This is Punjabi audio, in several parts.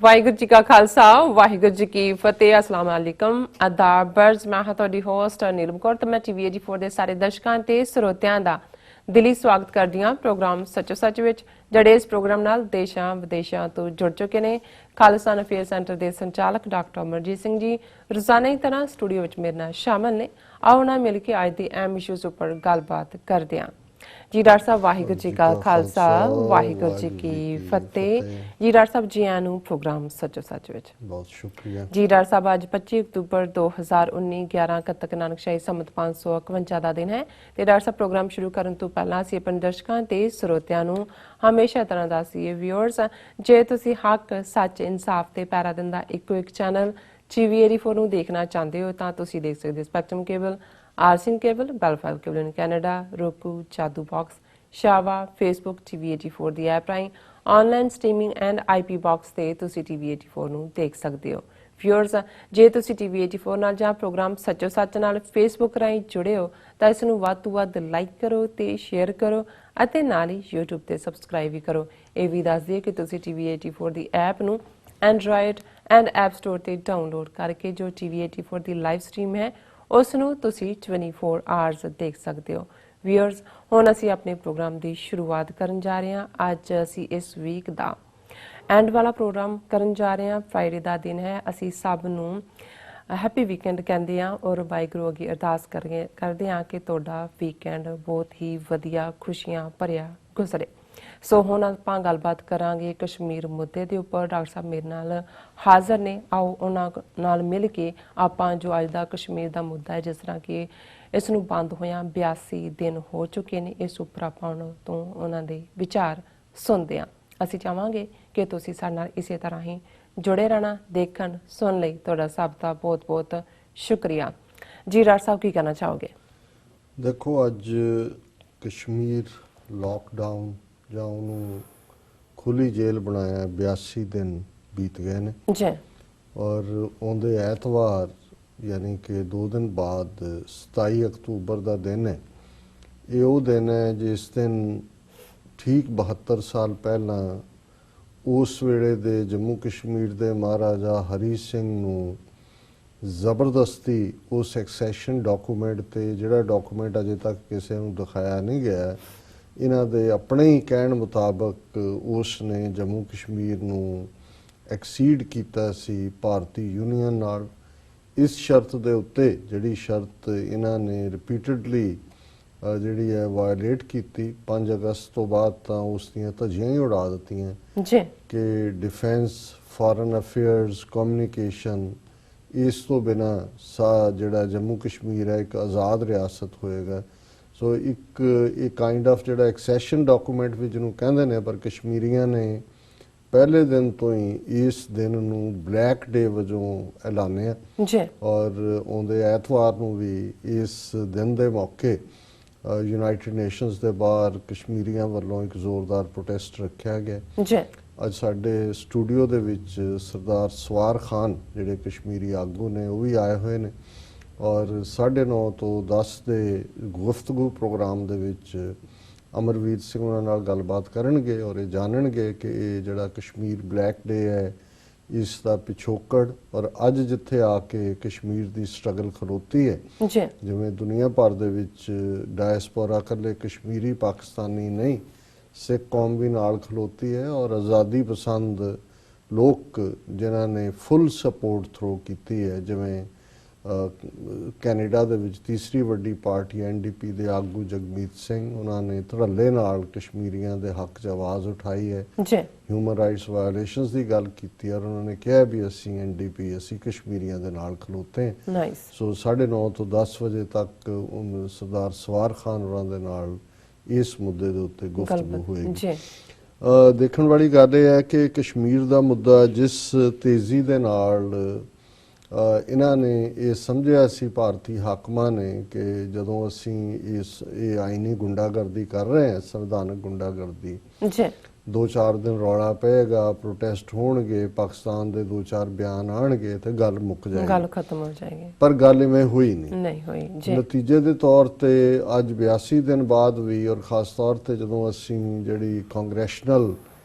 ਵਾਹਿਗੁਰੂ ਜੀ ਕਾ ਖਾਲਸਾ ਵਾਹਿਗੁਰੂ ਜੀ ਕੀ ਫਤਿਹ। ਅਸਲਾਮ ਅਲੈਕਮ ਆਦਾਬ ਬਰਜ਼। ਮੈਂ ਹਾਂ ਤੁਹਾਡੀ ਹੋਸਟ ਨੀਲਮ ਕੌਰ ਤੇ ਮੈਂ ਟੀਵੀ 84 ਦੇ ਸਾਰੇ ਦਰਸ਼ਕਾਂ ਤੇ ਸਰੋਤਿਆਂ ਦਾ ਦਿਲੀ ਸਵਾਗਤ ਕਰਦੀ ਹਾਂ ਪ੍ਰੋਗਰਾਮ ਸੱਚੋ ਸੱਚ ਵਿੱਚ, ਜਿਹੜੇ ਇਸ ਪ੍ਰੋਗਰਾਮ ਨਾਲ ਦੇਸ਼ਾਂ ਵਿਦੇਸ਼ਾਂ ਤੋਂ ਜੁੜ ਚੁੱਕੇ ਨੇ। ਖਾਲਿਸਤਾਨ ਅਫੇਅਰ ਸੈਂਟਰ ਦੇ ਸੰਚਾਲਕ ਡਾਕਟਰ ਅਮਰਜੀਤ ਸਿੰਘ ਜੀ ਰੋਜ਼ਾਨਾ ਦੀ ਤਰ੍ਹਾਂ ਸਟੂਡੀਓ ਵਿੱਚ ਮੇਰੇ ਨਾਲ ਸ਼ਾਮਲ ਨੇ। ਆਓ ਨਾ ਮਿਲ ਕੇ ਅੱਜ ਦੇ ਅਹਿਮ ਇਸ਼ੂਜ਼ ਉੱਪਰ ਗੱਲਬਾਤ ਕਰਦੇ ਹਾਂ। जी डॉक्टर साहब वाहिगुरू जी का खालसा वाहिगुरू जी की फतेह। जी डॉक्टर साहब जी आनू प्रोग्राम सचो सच विच बहुत शुक्रिया जी। डॉक्टर साहब अज 25 अक्तूबर 2019 11 कत्तक नानकशाही संमत 551 का दिन है। तो डॉक्टर साहब प्रोग्राम शुरू करने तो पहला असीं अपने दर्शकों ते ਸਰੋਤਿਆਂ ਨੂੰ हमेशा तरह दसीए व्यूअर्स, जे तुसीं हक सच इंसाफ ते पैरा दिन दा इक्को एक चैनल TV 84 ਨੂੰ ਦੇਖਣਾ ਚਾਹੁੰਦੇ ਹੋ ਤਾਂ ਤੁਸੀਂ ਦੇਖ ਸਕਦੇ ਹੋ spectrum cable, RCN cable, Bell Fibe cable in Canada, roku, Jadoo box, शावा, फेसबुक TV 84 ਦੀ ਐਪ ਰਾਹੀਂ online streaming and IP box ਤੇ ਤੁਸੀਂ TV 84 ਨੂੰ ਦੇਖ ਸਕਦੇ ਹੋ। ਵਿਊਅਰਸ, ਜੇ ਤੁਸੀਂ TV 84 ਨਾਲ ਜਾਂ ਪ੍ਰੋਗਰਾਮ ਸੱਚੋ ਸੱਚ ਨਾਲ ਫੇਸਬੁੱਕ ਰਾਹੀਂ ਜੁੜੇ ਹੋ ਤਾਂ ਇਸ ਨੂੰ ਵੱਧ ਤੋਂ ਵੱਧ ਲਾਈਕ ਕਰੋ ਤੇ ਸ਼ੇਅਰ ਕਰੋ ਅਤੇ ਨਾਲ ਹੀ YouTube ਤੇ ਸਬਸਕ੍ਰਾਈਬ ਵੀ ਕਰੋ। ਇਹ ਵੀ ਦੱਸ ਦਈਏ ਕਿ ਤੁਸੀਂ TV 84 ਦੀ ਐਪ ਨੂੰ ਐਂਡਰੋਇਡ ਐਂਡ ਐਪ ਸਟੋਰ ਤੇ ਡਾਊਨਲੋਡ ਕਰਕੇ ਜੋ TV 84 ਦੀ ਲਾਈਵ ਸਟ੍ਰੀਮ ਹੈ ਉਸ ਨੂੰ ਤੁਸੀਂ 24 ਆਵਰਸ ਦੇਖ ਸਕਦੇ ਹੋ। ਵਿਊਅਰਸ, ਹੁਣ ਅਸੀਂ ਆਪਣੇ ਪ੍ਰੋਗਰਾਮ ਦੀ ਸ਼ੁਰੂਆਤ ਕਰਨ ਜਾ ਰਹੇ ਹਾਂ। ਅੱਜ ਅਸੀਂ ਇਸ ਵੀਕ ਦਾ ਐਂਡ ਵਾਲਾ ਪ੍ਰੋਗਰਾਮ ਕਰਨ ਜਾ ਰਹੇ ਹਾਂ। ਫਰਾਈਡੇ ਦਾ ਦਿਨ ਹੈ। ਅਸੀਂ ਸਭ ਨੂੰ ਹੈਪੀ ਵੀਕਐਂਡ ਕਹਿੰਦੇ ਹਾਂ ਔਰ ਵਾਹਿਗੁਰੂ ਅੱਗੇ ਅਰਦਾਸ ਕਰਦੇ ਹਾਂ ਕਿ ਤੁਹਾਡਾ ਵੀਕਐਂਡ ਬਹੁਤ ਹੀ ਵਧੀਆ ਖੁਸ਼ੀਆਂ ਭਰਿਆ ਗੁਜ਼ਰੇ। ਸੋ ਹੁਣ ਆਪਾਂ ਗੱਲਬਾਤ ਕਰਾਂਗੇ ਕਸ਼ਮੀਰ ਮੁੱਦੇ ਦੇ ਉੱਪਰ। ਡਾਕਟਰ ਸਾਹਿਬ ਮੇਰੇ ਨਾਲ ਹਾਜ਼ਰ ਨੇ। ਆਓ ਉਹਨਾਂ ਨਾਲ ਮਿਲ ਕੇ ਆਪਾਂ ਜੋ ਅੱਜ ਦਾ ਕਸ਼ਮੀਰ ਦਾ ਮੁੱਦਾ ਹੈ, ਜਿਸ ਤਰ੍ਹਾਂ ਕਿ ਇਸ ਨੂੰ ਬੰਦ ਹੋਇਆਂ 82 ਦਿਨ ਹੋ ਚੁੱਕੇ ਨੇ, ਇਸ ਉੱਪਰ ਆਪਾਂ ਉਹਨਾਂ ਦੇ ਵਿਚਾਰ ਸੁਣਦੇ ਹਾਂ। ਅਸੀਂ ਚਾਹਾਂਗੇ ਕਿ ਤੁਸੀਂ ਸਾਡੇ ਨਾਲ ਇਸੇ ਤਰ੍ਹਾਂ ਹੀ ਜੁੜੇ ਰਹਿਣਾ। ਦੇਖਣ ਸੁਣ ਲਈ ਤੁਹਾਡਾ ਸਭ ਦਾ ਬਹੁਤ ਬਹੁਤ ਸ਼ੁਕਰੀਆ ਜੀ। ਡਾਕਟਰ ਸਾਹਿਬ ਕੀ ਕਹਿਣਾ ਚਾਹੋਗੇ? ਦੇਖੋ, ਅੱਜ ਕਸ਼ਮੀਰ ਲਾਕਡਾਊਨ ਜਾਂ ਉਹਨੂੰ ਖੁੱਲੀ ਜੇਲ੍ਹ ਬਣਾਇਆ 82 ਦਿਨ ਬੀਤ ਗਏ ਨੇ ਜੀ, ਔਰ ਉਹਦੇ ਐਤਵਾਰ ਯਾਨੀ ਕਿ 2 ਦਿਨ ਬਾਅਦ 27 ਅਕਤੂਬਰ ਦਾ ਦਿਨ ਹੈ। ਇਹ ਉਹ ਦਿਨ ਹੈ ਜਿਸ ਦਿਨ ਠੀਕ 72 ਸਾਲ ਪਹਿਲਾਂ ਉਸ ਵੇਲੇ ਦੇ ਜੰਮੂ ਕਸ਼ਮੀਰ ਦੇ ਮਹਾਰਾਜਾ ਹਰੀ ਸਿੰਘ ਨੂੰ ਜ਼ਬਰਦਸਤੀ ਉਸ ਸੈਕਸੈਸ਼ਨ ਡਾਕੂਮੈਂਟ ਤੇ, ਜਿਹੜਾ ਡਾਕੂਮੈਂਟ ਅਜੇ ਤੱਕ ਕਿਸੇ ਨੂੰ ਦਿਖਾਇਆ ਨਹੀਂ ਗਿਆ, ਇਹਨਾਂ ਦੇ ਆਪਣੇ ਹੀ ਕਹਿਣ ਮੁਤਾਬਕ ਉਸ ਨੇ ਜੰਮੂ ਕਸ਼ਮੀਰ ਨੂੰ ਐਕਸੀਡ ਕੀਤਾ ਸੀ ਭਾਰਤੀ ਯੂਨੀਅਨ ਨਾਲ। ਇਸ ਸ਼ਰਤ ਦੇ ਉੱਤੇ, ਜਿਹੜੀ ਸ਼ਰਤ ਇਹਨਾਂ ਨੇ ਰਿਪੀਟਡਲੀ ਜਿਹੜੀ ਹੈ ਵਾਇਲੇਟ ਕੀਤੀ, 5 ਅਗਸਤ ਤੋਂ ਬਾਅਦ ਤਾਂ ਉਸ ਦੀਆਂ ਧੱਜੀਆਂ ਹੀ ਉਡਾ ਦਿੱਤੀਆਂ ਜੀ ਕਿ ਡਿਫੈਂਸ, ਫੋਰਨ ਅਫੇਅਰਸ, ਕਮਿਊਨੀਕੇਸ਼ਨ, ਇਸ ਤੋਂ ਬਿਨਾਂ ਜਿਹੜਾ ਜੰਮੂ ਕਸ਼ਮੀਰ ਹੈ ਇੱਕ ਆਜ਼ਾਦ ਰਿਆਸਤ ਹੋਏਗਾ। ਸੋ ਇੱਕ ਇਹ ਕਾਈਂਡ ਆਫ ਜਿਹੜਾ ਐਕਸੈਸ਼ਨ ਡਾਕੂਮੈਂਟ ਵੀ ਜਿਹਨੂੰ ਕਹਿੰਦੇ ਨੇ, ਪਰ ਕਸ਼ਮੀਰੀਆਂ ਨੇ ਪਹਿਲੇ ਦਿਨ ਤੋਂ ਹੀ ਇਸ ਦਿਨ ਨੂੰ ਬਲੈਕ ਡੇ ਵਜੋਂ ਐਲਾਨਿਆ ਜੀ। ਔਰ ਉਹਦੇ ਐਤਵਾਰ ਨੂੰ ਵੀ ਇਸ ਦਿਨ ਦੇ ਮੌਕੇ ਯੂਨਾਈਟਿਡ ਨੇਸ਼ਨਸ ਦੇ ਬਾਹਰ ਕਸ਼ਮੀਰੀਆਂ ਵੱਲੋਂ ਇੱਕ ਜ਼ੋਰਦਾਰ ਪ੍ਰੋਟੈਸਟ ਰੱਖਿਆ ਗਿਆ ਜੀ। ਅੱਜ ਸਾਡੇ ਸਟੂਡੀਓ ਦੇ ਵਿੱਚ ਸਰਦਾਰ ਸਵਾਰ ਖਾਨ ਜਿਹੜੇ ਕਸ਼ਮੀਰੀ ਆਗੂ ਨੇ ਉਹ ਵੀ ਆਏ ਹੋਏ ਨੇ ਔਰ 9:30 ਤੋਂ 10 ਦੇ ਗੁਫ਼ਤਗੂ ਪ੍ਰੋਗਰਾਮ ਦੇ ਵਿੱਚ ਅਮਰਵੀਰ ਸਿੰਘ ਉਹਨਾਂ ਨਾਲ ਗੱਲਬਾਤ ਕਰਨਗੇ ਔਰ ਇਹ ਜਾਣਨਗੇ ਕਿ ਇਹ ਜਿਹੜਾ ਕਸ਼ਮੀਰ ਬਲੈਕ ਡੇ ਹੈ ਇਸ ਦਾ ਪਿਛੋਕੜ ਔਰ ਅੱਜ ਜਿੱਥੇ ਆ ਕੇ ਕਸ਼ਮੀਰ ਦੀ ਸਟਰਗਲ ਖਲੋਤੀ ਹੈ। ਜਿਵੇਂ ਦੁਨੀਆ ਭਰ ਦੇ ਵਿੱਚ ਡਾਇਸਪੋਰਾ ਇਕੱਲੇ ਕਸ਼ਮੀਰੀ ਪਾਕਿਸਤਾਨੀ ਨਹੀਂ, ਸਿੱਖ ਕੌਮ ਵੀ ਨਾਲ ਖਲੋਤੀ ਹੈ ਔਰ ਆਜ਼ਾਦੀ ਪਸੰਦ ਲੋਕ ਜਿਨ੍ਹਾਂ ਨੇ ਫੁੱਲ ਸਪੋਰਟ ਥਰੋ ਕੀਤੀ ਹੈ। ਜਿਵੇਂ ਕੈਨੇਡਾ ਦੇ ਵਿੱਚ ਤੀਸਰੀ ਵੱਡੀ ਪਾਰਟੀ NDP ਦੇ ਆਗੂ ਜਗਮੀਤ ਸਿੰਘ, ਉਹਨਾਂ ਨੇ ਧੜੱਲੇ ਨਾਲ ਕਸ਼ਮੀਰੀਆਂ ਦੇ ਹੱਕ 'ਚ ਆਵਾਜ਼ ਉਠਾਈ ਹੈ, ਹਿਊਮਨ ਰਾਈਟਸ ਵਾਇਓਲੇਸ਼ਨਸ ਦੀ ਗੱਲ ਕੀਤੀ ਔਰ ਉਹਨਾਂ ਨੇ ਕਿਹਾ ਵੀ ਅਸੀਂ NDP, ਅਸੀਂ ਕਸ਼ਮੀਰੀਆਂ ਦੇ ਨਾਲ ਖਲੋਤੇ ਹਾਂ। ਸੋ 9:30 ਤੋਂ 10 ਵਜੇ ਤੱਕ ਸਰਦਾਰ ਸਵਾਰ ਖਾਨ ਹੋਰਾਂ ਦੇ ਨਾਲ ਇਸ ਮੁੱਦੇ ਦੇ ਉੱਤੇ ਗੁਫ਼ਤਗੂ ਹੋਏਗੀ। ਦੇਖਣ ਵਾਲੀ ਗੱਲ ਇਹ ਹੈ ਕਿ ਕਸ਼ਮੀਰ ਦਾ ਮੁੱਦਾ ਜਿਸ ਤੇਜ਼ੀ ਦੇ ਨਾਲ ਇਹਨਾਂ ਨੇ ਇਹ ਸਮਝਿਆ ਸੀ ਭਾਰਤੀ ਹਾਕਮਾਂ ਨੇ ਕਿ ਜਦੋਂ ਅਸੀਂ ਇਹ ਆਈਨੀ ਗੁੰਡਾਗਰਦੀ ਕਰ ਰਹੇ ਹਾਂ, ਸੰਵਿਧਾਨਕ ਗੁੰਡਾਗਰਦੀ, 2-4 ਦਿਨ ਰੌਲਾ ਪਏਗਾ, ਪ੍ਰੋਟੈਸਟ ਹੋਣਗੇ, ਪਾਕਿਸਤਾਨ ਦੇ 2-4 ਬਿਆਨ ਆਣਗੇ ਤੇ ਗੱਲ ਮੁੱਕ ਜਾਏਗੀ, ਗੱਲ ਖਤਮ ਹੋ ਜਾਏਗੀ। ਪਰ ਗੱਲ ਇਵੇਂ ਹੋਈ ਨਹੀਂ ਹੋਈ ਜੀ। ਨਤੀਜੇ ਦੇ ਤੌਰ ਤੇ ਅੱਜ 82 ਦਿਨ ਬਾਅਦ ਵੀ ਔਰ ਖਾਸ ਤੌਰ ਤੇ ਜਦੋਂ ਅਸੀਂ ਜਿਹੜੀ ਕਾਂਗਰੈਸ਼ਨਲ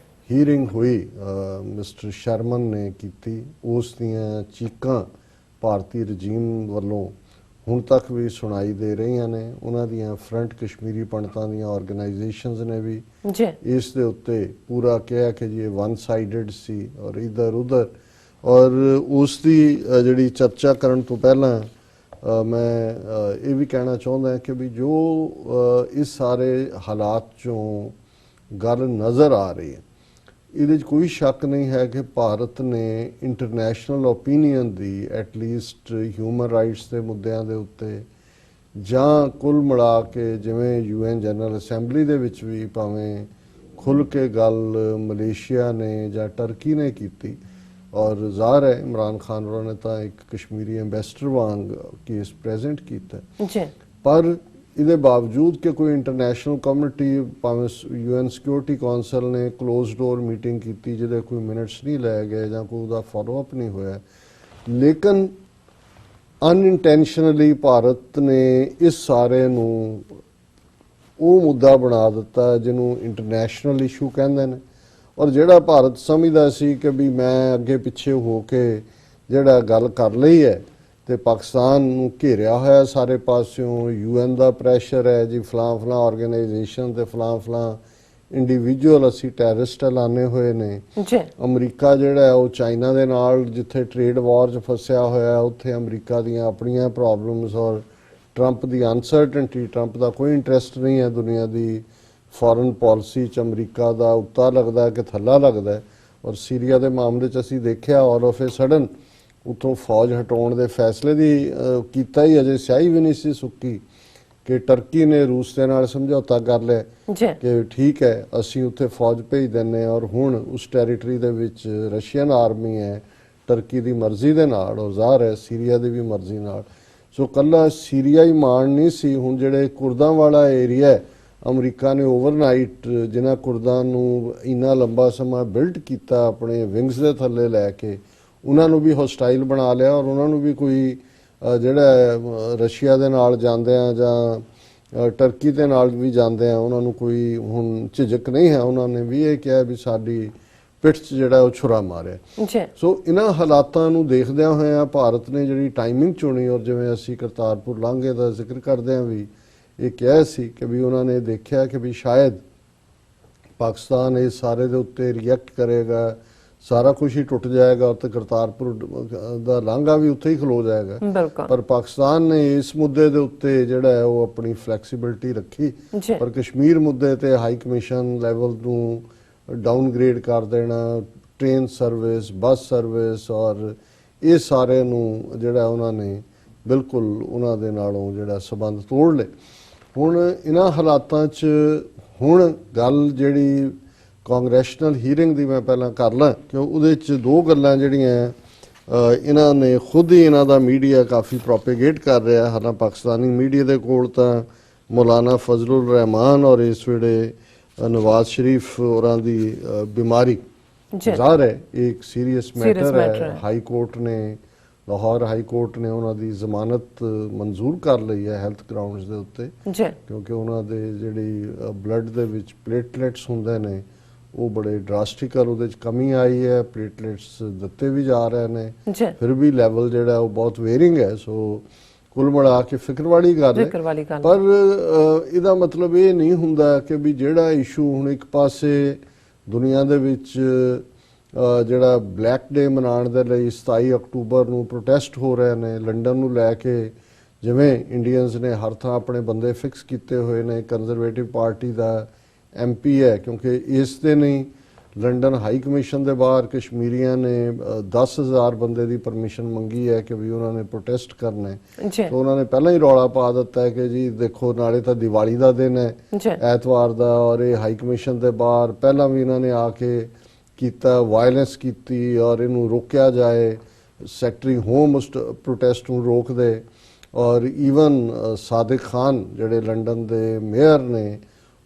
ਹੀਅਰਿੰਗ ਹੋਈ ਮਿਸਟਰ ਸ਼ਰਮਨ ਨੇ ਕੀਤੀ, ਉਸ ਦੀਆਂ ਚੀਕਾਂ ਭਾਰਤੀ ਰਜੀਮ ਵੱਲੋਂ ਹੁਣ ਤੱਕ ਵੀ ਸੁਣਾਈ ਦੇ ਰਹੀਆਂ ਨੇ। ਉਹਨਾਂ ਦੀਆਂ ਫਰੰਟ ਕਸ਼ਮੀਰੀ ਪੰਡਤਾਂ ਦੀਆਂ ਆਰਗੇਨਾਈਜੇਸ਼ਨਸ ਨੇ ਵੀ ਇਸ ਦੇ ਉੱਤੇ ਪੂਰਾ ਕਿਹਾ ਕਿ ਜੀ ਇਹ ਵਨ ਸਾਈਡਡ ਸੀ ਔਰ ਇਧਰ ਉਧਰ। ਔਰ ਉਸ ਦੀ ਜਿਹੜੀ ਚਰਚਾ ਕਰਨ ਤੋਂ ਪਹਿਲਾਂ ਮੈਂ ਇਹ ਵੀ ਕਹਿਣਾ ਚਾਹੁੰਦਾ ਕਿ ਵੀ ਜੋ ਇਸ ਸਾਰੇ ਹਾਲਾਤ ਚੋਂ ਗੱਲ ਨਜ਼ਰ ਆ ਰਹੀ ਹੈ, ਇਹਦੇ 'ਚ ਕੋਈ ਸ਼ੱਕ ਨਹੀਂ ਹੈ ਕਿ ਭਾਰਤ ਨੇ ਇੰਟਰਨੈਸ਼ਨਲ ਓਪੀਨੀਅਨ ਦੀ ਐਟਲੀਸਟ ਹਿਊਮਨ ਰਾਈਟਸ ਦੇ ਮੁੱਦਿਆਂ ਦੇ ਉੱਤੇ ਜਾਂ ਕੁੱਲ ਮਿਲਾ ਕੇ ਜਿਵੇਂ UN ਜਨਰਲ ਅਸੈਂਬਲੀ ਦੇ ਵਿੱਚ ਵੀ ਭਾਵੇਂ ਖੁੱਲ੍ਹ ਕੇ ਗੱਲ ਮਲੇਸ਼ੀਆ ਨੇ ਜਾਂ ਟਰਕੀ ਨੇ ਕੀਤੀ, ਔਰ ਜ਼ਾਹਰ ਹੈ ਇਮਰਾਨ ਖਾਨ ਹੋਰਾਂ ਨੇ ਤਾਂ ਇੱਕ ਕਸ਼ਮੀਰੀ ਐਂਬੈਸਡਰ ਵਾਂਗ ਕੇਸ ਪ੍ਰੈਜ਼ੈਂਟ ਕੀਤਾ, ਪਰ ਇਹਦੇ ਬਾਵਜੂਦ ਕਿ ਕੋਈ ਇੰਟਰਨੈਸ਼ਨਲ ਕਮਿਊਨਿਟੀ ਭਾਵੇਂ UN ਸਿਕਿਉਰਿਟੀ ਕੌਂਸਲ ਨੇ ਕਲੋਜ਼ ਡੋਰ ਮੀਟਿੰਗ ਕੀਤੀ ਜਿਹਦੇ ਕੋਈ ਮਿੰਟਸ ਨਹੀਂ ਲਏ ਗਏ ਜਾਂ ਕੋਈ ਉਹਦਾ ਫਾਲੋ ਅਪ ਨਹੀਂ ਹੋਇਆ, ਲੇਕਿਨ ਅਨਇੰਟੈਂਸ਼ਨਲੀ ਭਾਰਤ ਨੇ ਇਸ ਸਾਰੇ ਨੂੰ ਉਹ ਮੁੱਦਾ ਬਣਾ ਦਿੱਤਾ ਜਿਹਨੂੰ ਇੰਟਰਨੈਸ਼ਨਲ ਇਸ਼ੂ ਕਹਿੰਦੇ ਨੇ। ਔਰ ਜਿਹੜਾ ਭਾਰਤ ਸਮਝਦਾ ਸੀ ਕਿ ਵੀ ਮੈਂ ਅੱਗੇ ਪਿੱਛੇ ਹੋ ਕੇ ਜਿਹੜਾ ਗੱਲ ਕਰ ਲਈ ਹੈ ਤੇ ਪਾਕਿਸਤਾਨ ਨੂੰ ਘੇਰਿਆ ਹੋਇਆ ਸਾਰੇ ਪਾਸਿਓਂ, UN ਦਾ ਪ੍ਰੈਸ਼ਰ ਹੈ ਜੀ, ਫਲਾਂ ਆਰਗੇਨਾਈਜੇਸ਼ਨ ਤੇ ਫਲਾਂ ਇੰਡੀਵਿਜੂਅਲ ਅਸੀਂ ਟੈਰਰਿਸਟ ਐਲਾਨੇ ਹੋਏ ਨੇ। ਅਮਰੀਕਾ ਜਿਹੜਾ ਹੈ ਉਹ ਚਾਈਨਾ ਦੇ ਨਾਲ ਜਿੱਥੇ ਟ੍ਰੇਡ ਵਾਰ 'ਚ ਫਸਿਆ ਹੋਇਆ ਉੱਥੇ ਅਮਰੀਕਾ ਦੀਆਂ ਆਪਣੀਆਂ ਪ੍ਰੋਬਲਮਸ ਔਰ ਟਰੰਪ ਦੀ ਅਨਸਰਟਨਟੀ, ਟਰੰਪ ਦਾ ਕੋਈ ਇੰਟਰਸਟ ਨਹੀਂ ਹੈ ਦੁਨੀਆ ਦੀ ਫੋਰਨ ਪਾਲਿਸੀ 'ਚ ਅਮਰੀਕਾ ਦਾ ਉੱਤਾ ਲੱਗਦਾ ਕਿ ਥੱਲਾ ਲੱਗਦਾ। ਔਰ ਸੀਰੀਆ ਦੇ ਮਾਮਲੇ 'ਚ ਅਸੀਂ ਦੇਖਿਆ ਆਲ ਆਫ ਏ ਸਡਨ ਉੱਥੋਂ ਫੌਜ ਹਟਾਉਣ ਦੇ ਫੈਸਲੇ ਦੀ ਕੀਤਾ ਹੀ ਅਜੇ ਸਿਆਹੀ ਵੀ ਨਹੀਂ ਸੀ ਸੁੱਕੀ ਕਿ ਟਰਕੀ ਨੇ ਰੂਸ ਦੇ ਨਾਲ ਸਮਝੌਤਾ ਕਰ ਲਿਆ ਕਿ ਠੀਕ ਹੈ ਅਸੀਂ ਉੱਥੇ ਫੌਜ ਭੇਜ ਦਿੰਦੇ ਹਾਂ, ਔਰ ਹੁਣ ਉਸ ਟੈਰੀਟਰੀ ਦੇ ਵਿੱਚ ਰਸ਼ੀਅਨ ਆਰਮੀ ਹੈ ਟਰਕੀ ਦੀ ਮਰਜ਼ੀ ਦੇ ਨਾਲ, ਔਰ ਜ਼ਾਹਰ ਹੈ ਸੀਰੀਆ ਦੀ ਵੀ ਮਰਜ਼ੀ ਨਾਲ। ਸੋ ਕੱਲਾ ਸੀਰੀਆ ਹੀ ਮਾਣ ਨਹੀਂ ਸੀ, ਹੁਣ ਜਿਹੜੇ ਕੁਰਦਾਂ ਵਾਲਾ ਏਰੀਆ ਅਮਰੀਕਾ ਨੇ ਓਵਰਨਾਈਟ ਜਿਨ੍ਹਾਂ ਕੁਰਦਾਂ ਨੂੰ ਇੰਨਾ ਲੰਬਾ ਸਮਾਂ ਬਿਲਡ ਕੀਤਾ ਆਪਣੇ ਵਿੰਗਸ ਦੇ ਥੱਲੇ ਲੈ ਕੇ, ਉਹਨਾਂ ਨੂੰ ਵੀ ਹੋਸਟਾਈਲ ਬਣਾ ਲਿਆ ਔਰ ਉਹਨਾਂ ਨੂੰ ਵੀ ਕੋਈ ਜਿਹੜਾ ਰਸ਼ੀਆ ਦੇ ਨਾਲ ਜਾਂਦੇ ਆ ਜਾਂ ਟਰਕੀ ਦੇ ਨਾਲ ਵੀ ਜਾਂਦੇ ਆ ਉਹਨਾਂ ਨੂੰ ਕੋਈ ਹੁਣ ਝਿਜਕ ਨਹੀਂ ਹੈ। ਉਹਨਾਂ ਨੇ ਵੀ ਇਹ ਕਿਹਾ ਵੀ ਸਾਡੀ ਪਿੱਠ 'ਚ ਜਿਹੜਾ ਉਹ ਛੁਰਾ ਮਾਰਿਆ। ਸੋ ਇਹਨਾਂ ਹਾਲਾਤਾਂ ਨੂੰ ਦੇਖਦਿਆਂ ਹੋਇਆਂ ਭਾਰਤ ਨੇ ਜਿਹੜੀ ਟਾਈਮਿੰਗ ਚੁਣੀ, ਔਰ ਜਿਵੇਂ ਅਸੀਂ ਕਰਤਾਰਪੁਰ ਲਾਂਘੇ ਦਾ ਜ਼ਿਕਰ ਕਰਦੇ ਹਾਂ ਵੀ ਇਹ ਕਿਹਾ ਸੀ ਕਿ ਵੀ ਉਹਨਾਂ ਨੇ ਦੇਖਿਆ ਕਿ ਵੀ ਸ਼ਾਇਦ ਪਾਕਿਸਤਾਨ ਇਸ ਸਾਰੇ ਦੇ ਉੱਤੇ ਰਿਐਕਟ ਕਰੇਗਾ, ਸਾਰਾ ਕੁਝ ਹੀ ਟੁੱਟ ਜਾਏਗਾ ਤੇ ਕਰਤਾਰਪੁਰ ਦਾ ਲਾਂਘਾ ਵੀ ਉੱਥੇ ਹੀ ਖਲੋ ਜਾਏਗਾ। ਪਰ ਪਾਕਿਸਤਾਨ ਨੇ ਇਸ ਮੁੱਦੇ ਦੇ ਉੱਤੇ ਜਿਹੜਾ ਹੈ ਉਹ ਆਪਣੀ ਫਲੈਕਸੀਬਿਲਿਟੀ ਰੱਖੀ, ਪਰ ਕਸ਼ਮੀਰ ਮੁੱਦੇ ਤੇ ਹਾਈ ਕਮਿਸ਼ਨ ਲੈਵਲ ਨੂੰ ਡਾਊਨਗ੍ਰੇਡ ਕਰ ਦੇਣਾ, ਟ੍ਰੇਨ ਸਰਵਿਸ, ਬੱਸ ਸਰਵਿਸ ਔਰ ਇਹ ਸਾਰੇ ਨੂੰ ਜਿਹੜਾ ਉਹਨਾਂ ਨੇ ਬਿਲਕੁਲ ਉਹਨਾਂ ਦੇ ਨਾਲੋਂ ਜਿਹੜਾ ਸਬੰਧ ਤੋੜ ਲਏ। ਹੁਣ ਇਹਨਾਂ ਹਾਲਾਤਾਂ 'ਚ ਹੁਣ ਗੱਲ ਜਿਹੜੀ ਕਾਂਗਰੈਸ਼ਨਲ ਹੀਅਰਿੰਗ ਦੀ ਮੈਂ ਪਹਿਲਾਂ ਕਰ ਲਾਂ ਕਿ ਉਹਦੇ 'ਚ ਦੋ ਗੱਲਾਂ ਜਿਹੜੀਆਂ ਇਹਨਾਂ ਨੇ ਖੁਦ ਹੀ ਇਹਨਾਂ ਦਾ ਮੀਡੀਆ ਕਾਫੀ ਪ੍ਰੋਪੇਗੇਟ ਕਰ ਰਿਹਾ। ਹਾਲਾਂ ਪਾਕਿਸਤਾਨੀ ਮੀਡੀਆ ਦੇ ਕੋਲ ਤਾਂ ਮੌਲਾਨਾ ਫਜ਼ਲੁਰ ਰਹਿਮਾਨ ਔਰ ਇਸ ਵੇਲੇ ਨਵਾਜ਼ ਸ਼ਰੀਫ ਹੋਰਾਂ ਦੀ ਬਿਮਾਰੀ ਜ਼ਾਹਰ ਹੈ ਇੱਕ ਸੀਰੀਅਸ ਮੈਟਰ ਹੈ। ਹਾਈ ਕੋਰਟ ਨੇ ਲਾਹੌਰ ਹਾਈ ਕੋਰਟ ਨੇ ਉਹਨਾਂ ਦੀ ਜ਼ਮਾਨਤ ਮਨਜ਼ੂਰ ਕਰ ਲਈ ਹੈ ਹੈਲਥ ਗਰਾਊਂਡਸ ਦੇ ਉੱਤੇ, ਕਿਉਂਕਿ ਉਹਨਾਂ ਦੇ ਜਿਹੜੀ ਬਲੱਡ ਦੇ ਵਿੱਚ ਪਲੇਟਲੇਟਸ ਹੁੰਦੇ ਨੇ ਉਹ ਬੜੇ ਡਰਾਸਟਿਕਲ ਉਹਦੇ 'ਚ ਕਮੀ ਆਈ ਹੈ, ਪਲੇਟਲੇਟਸ ਦਿੱਤੇ ਵੀ ਜਾ ਰਹੇ ਨੇ, ਫਿਰ ਵੀ ਲੈਵਲ ਜਿਹੜਾ ਉਹ ਬਹੁਤ ਵੇਰਿੰਗ ਹੈ। ਸੋ ਕੁੱਲ ਮਿਲਾ ਕੇ ਫਿਕਰ ਵਾਲੀ ਗੱਲ ਹੈ, ਪਰ ਇਹਦਾ ਮਤਲਬ ਇਹ ਨਹੀਂ ਹੁੰਦਾ ਕਿ ਵੀ ਜਿਹੜਾ ਇਸ਼ੂ ਹੁਣ ਇੱਕ ਪਾਸੇ ਦੁਨੀਆ ਦੇ ਵਿੱਚ ਜਿਹੜਾ ਬਲੈਕ ਡੇ ਮਨਾਉਣ ਦੇ ਲਈ 27 ਅਕਤੂਬਰ ਨੂੰ ਪ੍ਰੋਟੈਸਟ ਹੋ ਰਹੇ ਨੇ ਲੰਡਨ ਨੂੰ ਲੈ ਕੇ, ਜਿਵੇਂ ਇੰਡੀਅਨਸ ਨੇ ਹਰ ਥਾਂ ਆਪਣੇ ਬੰਦੇ ਫਿਕਸ ਕੀਤੇ ਹੋਏ ਨੇ, ਕੰਜ਼ਰਵੇਟਿਵ ਪਾਰਟੀ ਦਾ MP ਹੈ, ਕਿਉਂਕਿ ਇਸ ਦੇ ਨਹੀਂ ਲੰਡਨ ਹਾਈ ਕਮਿਸ਼ਨ ਦੇ ਬਾਹਰ ਕਸ਼ਮੀਰੀਆਂ ਨੇ 10,000 ਬੰਦੇ ਦੀ ਪਰਮਿਸ਼ਨ ਮੰਗੀ ਹੈ ਕਿ ਵੀ ਉਹਨਾਂ ਨੇ ਪ੍ਰੋਟੈਸਟ ਕਰਨਾ ਹੈ। ਤਾਂ ਉਹਨਾਂ ਨੇ ਪਹਿਲਾਂ ਹੀ ਰੌਲਾ ਪਾ ਦਿੱਤਾ ਹੈ ਕਿ ਜੀ ਦੇਖੋ ਨਾਲੇ ਤਾਂ ਦੀਵਾਲੀ ਦਾ ਦਿਨ ਹੈ ਐਤਵਾਰ ਦਾ, ਔਰ ਇਹ ਹਾਈ ਕਮਿਸ਼ਨ ਦੇ ਬਾਹਰ ਪਹਿਲਾਂ ਵੀ ਇਹਨਾਂ ਨੇ ਆ ਕੇ ਕੀਤਾ, ਵਾਇਲੈਂਸ ਕੀਤੀ ਔਰ ਇਹਨੂੰ ਰੋਕਿਆ ਜਾਏ, ਸੈਕਟਰੀ ਹੋਮ ਉਸ ਪ੍ਰੋਟੈਸਟ ਨੂੰ ਰੋਕ ਦੇ। ਔਰ ਈਵਨ ਸਾਦਿਕ ਖਾਨ ਜਿਹੜੇ ਲੰਡਨ ਦੇ ਮੇਅਰ ਨੇ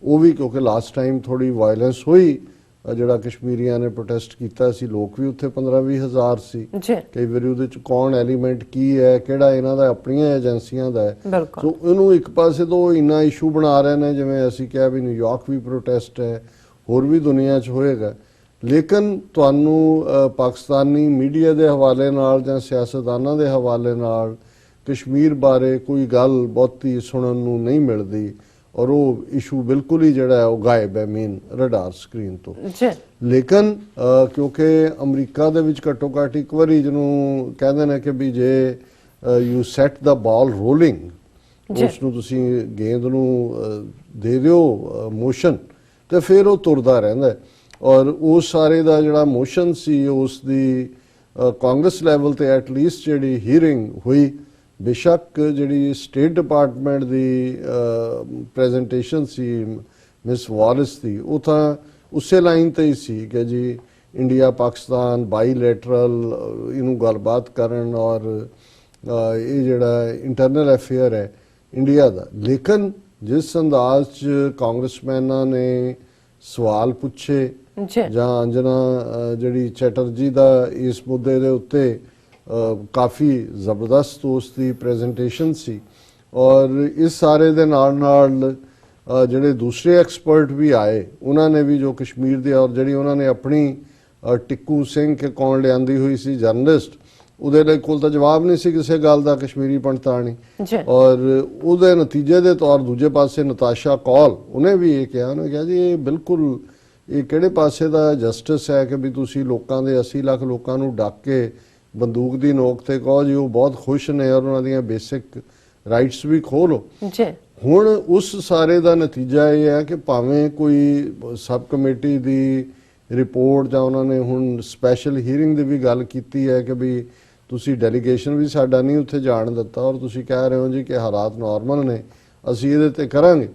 ਉਹ ਵੀ, ਕਿਉਂਕਿ ਲਾਸਟ ਟਾਈਮ ਥੋੜੀ ਵਾਇਲੈਂਸ ਹੋਈ ਜਿਹੜਾ ਕਸ਼ਮੀਰੀਆਂ ਨੇ ਪ੍ਰੋਟੈਸਟ ਕੀਤਾ ਸੀ, ਲੋਕ ਵੀ ਉੱਥੇ 15-20 ਹਜ਼ਾਰ ਸੀ, ਕਈ ਵਾਰੀ ਉਹਦੇ ਚ ਕੌਣ ਐਲੀਮੈਂਟ ਕੀ ਹੈ, ਕਿਹੜਾ ਇਹਨਾਂ ਦਾ ਆਪਣੀਆਂ ਏਜੰਸੀਆਂ ਦਾ ਹੈ। ਸੋ ਇਹਨੂੰ ਇੱਕ ਪਾਸੇ ਤੋਂ ਇੰਨਾ ਇਸ਼ੂ ਬਣਾ ਰਹੇ ਨੇ, ਜਿਵੇਂ ਅਸੀਂ ਕਿਹਾ ਵੀ ਨਿਊਯਾਰਕ ਵੀ ਪ੍ਰੋਟੈਸਟ ਹੈ, ਹੋਰ ਵੀ ਦੁਨੀਆ 'ਚ ਹੋਏਗਾ, ਲੇਕਿਨ ਤੁਹਾਨੂੰ ਪਾਕਿਸਤਾਨੀ ਮੀਡੀਆ ਦੇ ਹਵਾਲੇ ਨਾਲ ਜਾਂ ਸਿਆਸਤਦਾਨਾਂ ਦੇ ਹਵਾਲੇ ਨਾਲ ਕਸ਼ਮੀਰ ਬਾਰੇ ਕੋਈ ਗੱਲ ਬਹੁਤੀ ਸੁਣਨ ਨੂੰ ਨਹੀਂ ਮਿਲਦੀ ਔਰ ਉਹ ਇਸ਼ੂ ਬਿਲਕੁਲ ਹੀ ਜਿਹੜਾ ਹੈ ਉਹ ਗਾਇਬ ਹੈ ਮੇਨ ਰਡਾਰ ਸਕਰੀਨ ਤੋਂ। ਲੇਕਿਨ ਕਿਉਂਕਿ ਅਮਰੀਕਾ ਦੇ ਵਿੱਚ ਘੱਟੋ ਘੱਟ ਇੱਕ ਵਾਰੀ ਜਿਹਨੂੰ ਕਹਿੰਦੇ ਨੇ ਕਿ ਵੀ ਜੇ you set the ball rolling ਉਸ ਨੂੰ ਤੁਸੀਂ ਗੇਂਦ ਨੂੰ ਦੇ ਦਿਓ ਮੋਸ਼ਨ ਤੇ ਫਿਰ ਉਹ ਤੁਰਦਾ ਰਹਿੰਦਾ ਹੈ। ਔਰ ਉਸ ਸਾਰੇ ਦਾ ਜਿਹੜਾ ਮੋਸ਼ਨ ਸੀ ਉਸ ਦੀ ਕਾਂਗਰਸ ਲੈਵਲ ਤੇ ਐਟਲੀਸਟ ਜਿਹੜੀ ਹੀਅਰਿੰਗ ਹੋਈ, ਬੇਸ਼ੱਕ ਜਿਹੜੀ ਸਟੇਟ ਡਿਪਾਰਟਮੈਂਟ ਦੀ ਪ੍ਰੈਜੈਂਟੇਸ਼ਨ ਸੀ ਮਿਸ ਵਾਲਿਸ ਦੀ ਉਹ ਤਾਂ ਉਸੇ ਲਾਈਨ ਤੇ ਹੀ ਸੀ ਕਿ ਜੀ ਇੰਡੀਆ ਪਾਕਿਸਤਾਨ ਬਾਈਲੈਟਰਲ ਇਹਨੂੰ ਗੱਲਬਾਤ ਕਰਨ ਔਰ ਇਹ ਜਿਹੜਾ ਇੰਟਰਨਲ ਅਫੇਅਰ ਹੈ ਇੰਡੀਆ ਦਾ। ਲੇਕਿਨ ਜਿਸ ਅੰਦਾਜ਼ 'ਚ ਕਾਂਗਰਸਮੈਨਾਂ ਨੇ ਸਵਾਲ ਪੁੱਛੇ ਜਾਂ ਅੰਜਨਾ ਜਿਹੜੀ ਚੈਟਰਜੀ ਦਾ ਇਸ ਮੁੱਦੇ ਦੇ ਉੱਤੇ ਕਾਫੀ ਜ਼ਬਰਦਸਤ ਉਸ ਦੀ ਪ੍ਰੈਜੈਂਟੇਸ਼ਨ ਸੀ ਔਰ ਇਸ ਸਾਰੇ ਦੇ ਨਾਲ ਜਿਹੜੇ ਦੂਸਰੇ ਐਕਸਪਰਟ ਵੀ ਆਏ ਉਹਨਾਂ ਨੇ ਵੀ ਜੋ ਕਸ਼ਮੀਰ ਦੇ ਔਰ ਜਿਹੜੀ ਉਹਨਾਂ ਨੇ ਆਪਣੀ ਟਿੱਕੂ ਸਿੰਘ ਕੇ ਕੌਣ ਲਿਆਂਦੀ ਹੋਈ ਸੀ ਜਰਨਲਿਸਟ ਉਹਦੇ ਲਈ ਕੋਲ ਤਾਂ ਜਵਾਬ ਨਹੀਂ ਸੀ ਕਿਸੇ ਗੱਲ ਦਾ ਕਸ਼ਮੀਰੀ ਪੰਡਤਾਣੀ ਔਰ ਉਹਦੇ ਨਤੀਜੇ ਦੇ ਤੌਰ ਦੂਜੇ ਪਾਸੇ ਨਤਾਸ਼ਾ ਕੌਲ ਉਹਨੇ ਵੀ ਇਹ ਕਿਹਾ ਜੀ ਇਹ ਬਿਲਕੁਲ ਇਹ ਕਿਹੜੇ ਪਾਸੇ ਦਾ ਜਸਟਿਸ ਹੈ ਕਿ ਵੀ ਤੁਸੀਂ ਲੋਕਾਂ ਦੇ 80 ਲੱਖ ਲੋਕਾਂ ਨੂੰ ਡੱਕ ਕੇ ਬੰਦੂਕ ਦੀ ਨੋਕ ਤੇ ਕਹੋ ਜੀ ਉਹ ਬਹੁਤ ਖੁਸ਼ ਨੇ ਔਰ ਉਹਨਾਂ ਦੀਆਂ ਬੇਸਿਕ ਰਾਈਟਸ ਵੀ ਖੋਹ ਲਓ। ਹੁਣ ਉਸ ਸਾਰੇ ਦਾ ਨਤੀਜਾ ਇਹ ਹੈ ਕਿ ਭਾਵੇਂ ਕੋਈ ਸਬ ਕਮੇਟੀ ਦੀ ਰਿਪੋਰਟ ਜਾਂ ਉਹਨਾਂ ਨੇ ਹੁਣ ਸਪੈਸ਼ਲ ਹੀਅਰਿੰਗ ਦੀ ਵੀ ਗੱਲ ਕੀਤੀ ਹੈ ਕਿ ਵੀ ਤੁਸੀਂ ਡੈਲੀਗੇਸ਼ਨ ਵੀ ਸਾਡਾ ਨਹੀਂ ਉੱਥੇ ਜਾਣ ਦਿੱਤਾ ਔਰ ਤੁਸੀਂ ਕਹਿ ਰਹੇ ਹੋ ਜੀ ਕਿ ਹਾਲਾਤ ਨਾਰਮਲ ਨੇ ਅਸੀਂ ਇਹਦੇ ਤੇ ਕਰਾਂਗੇ।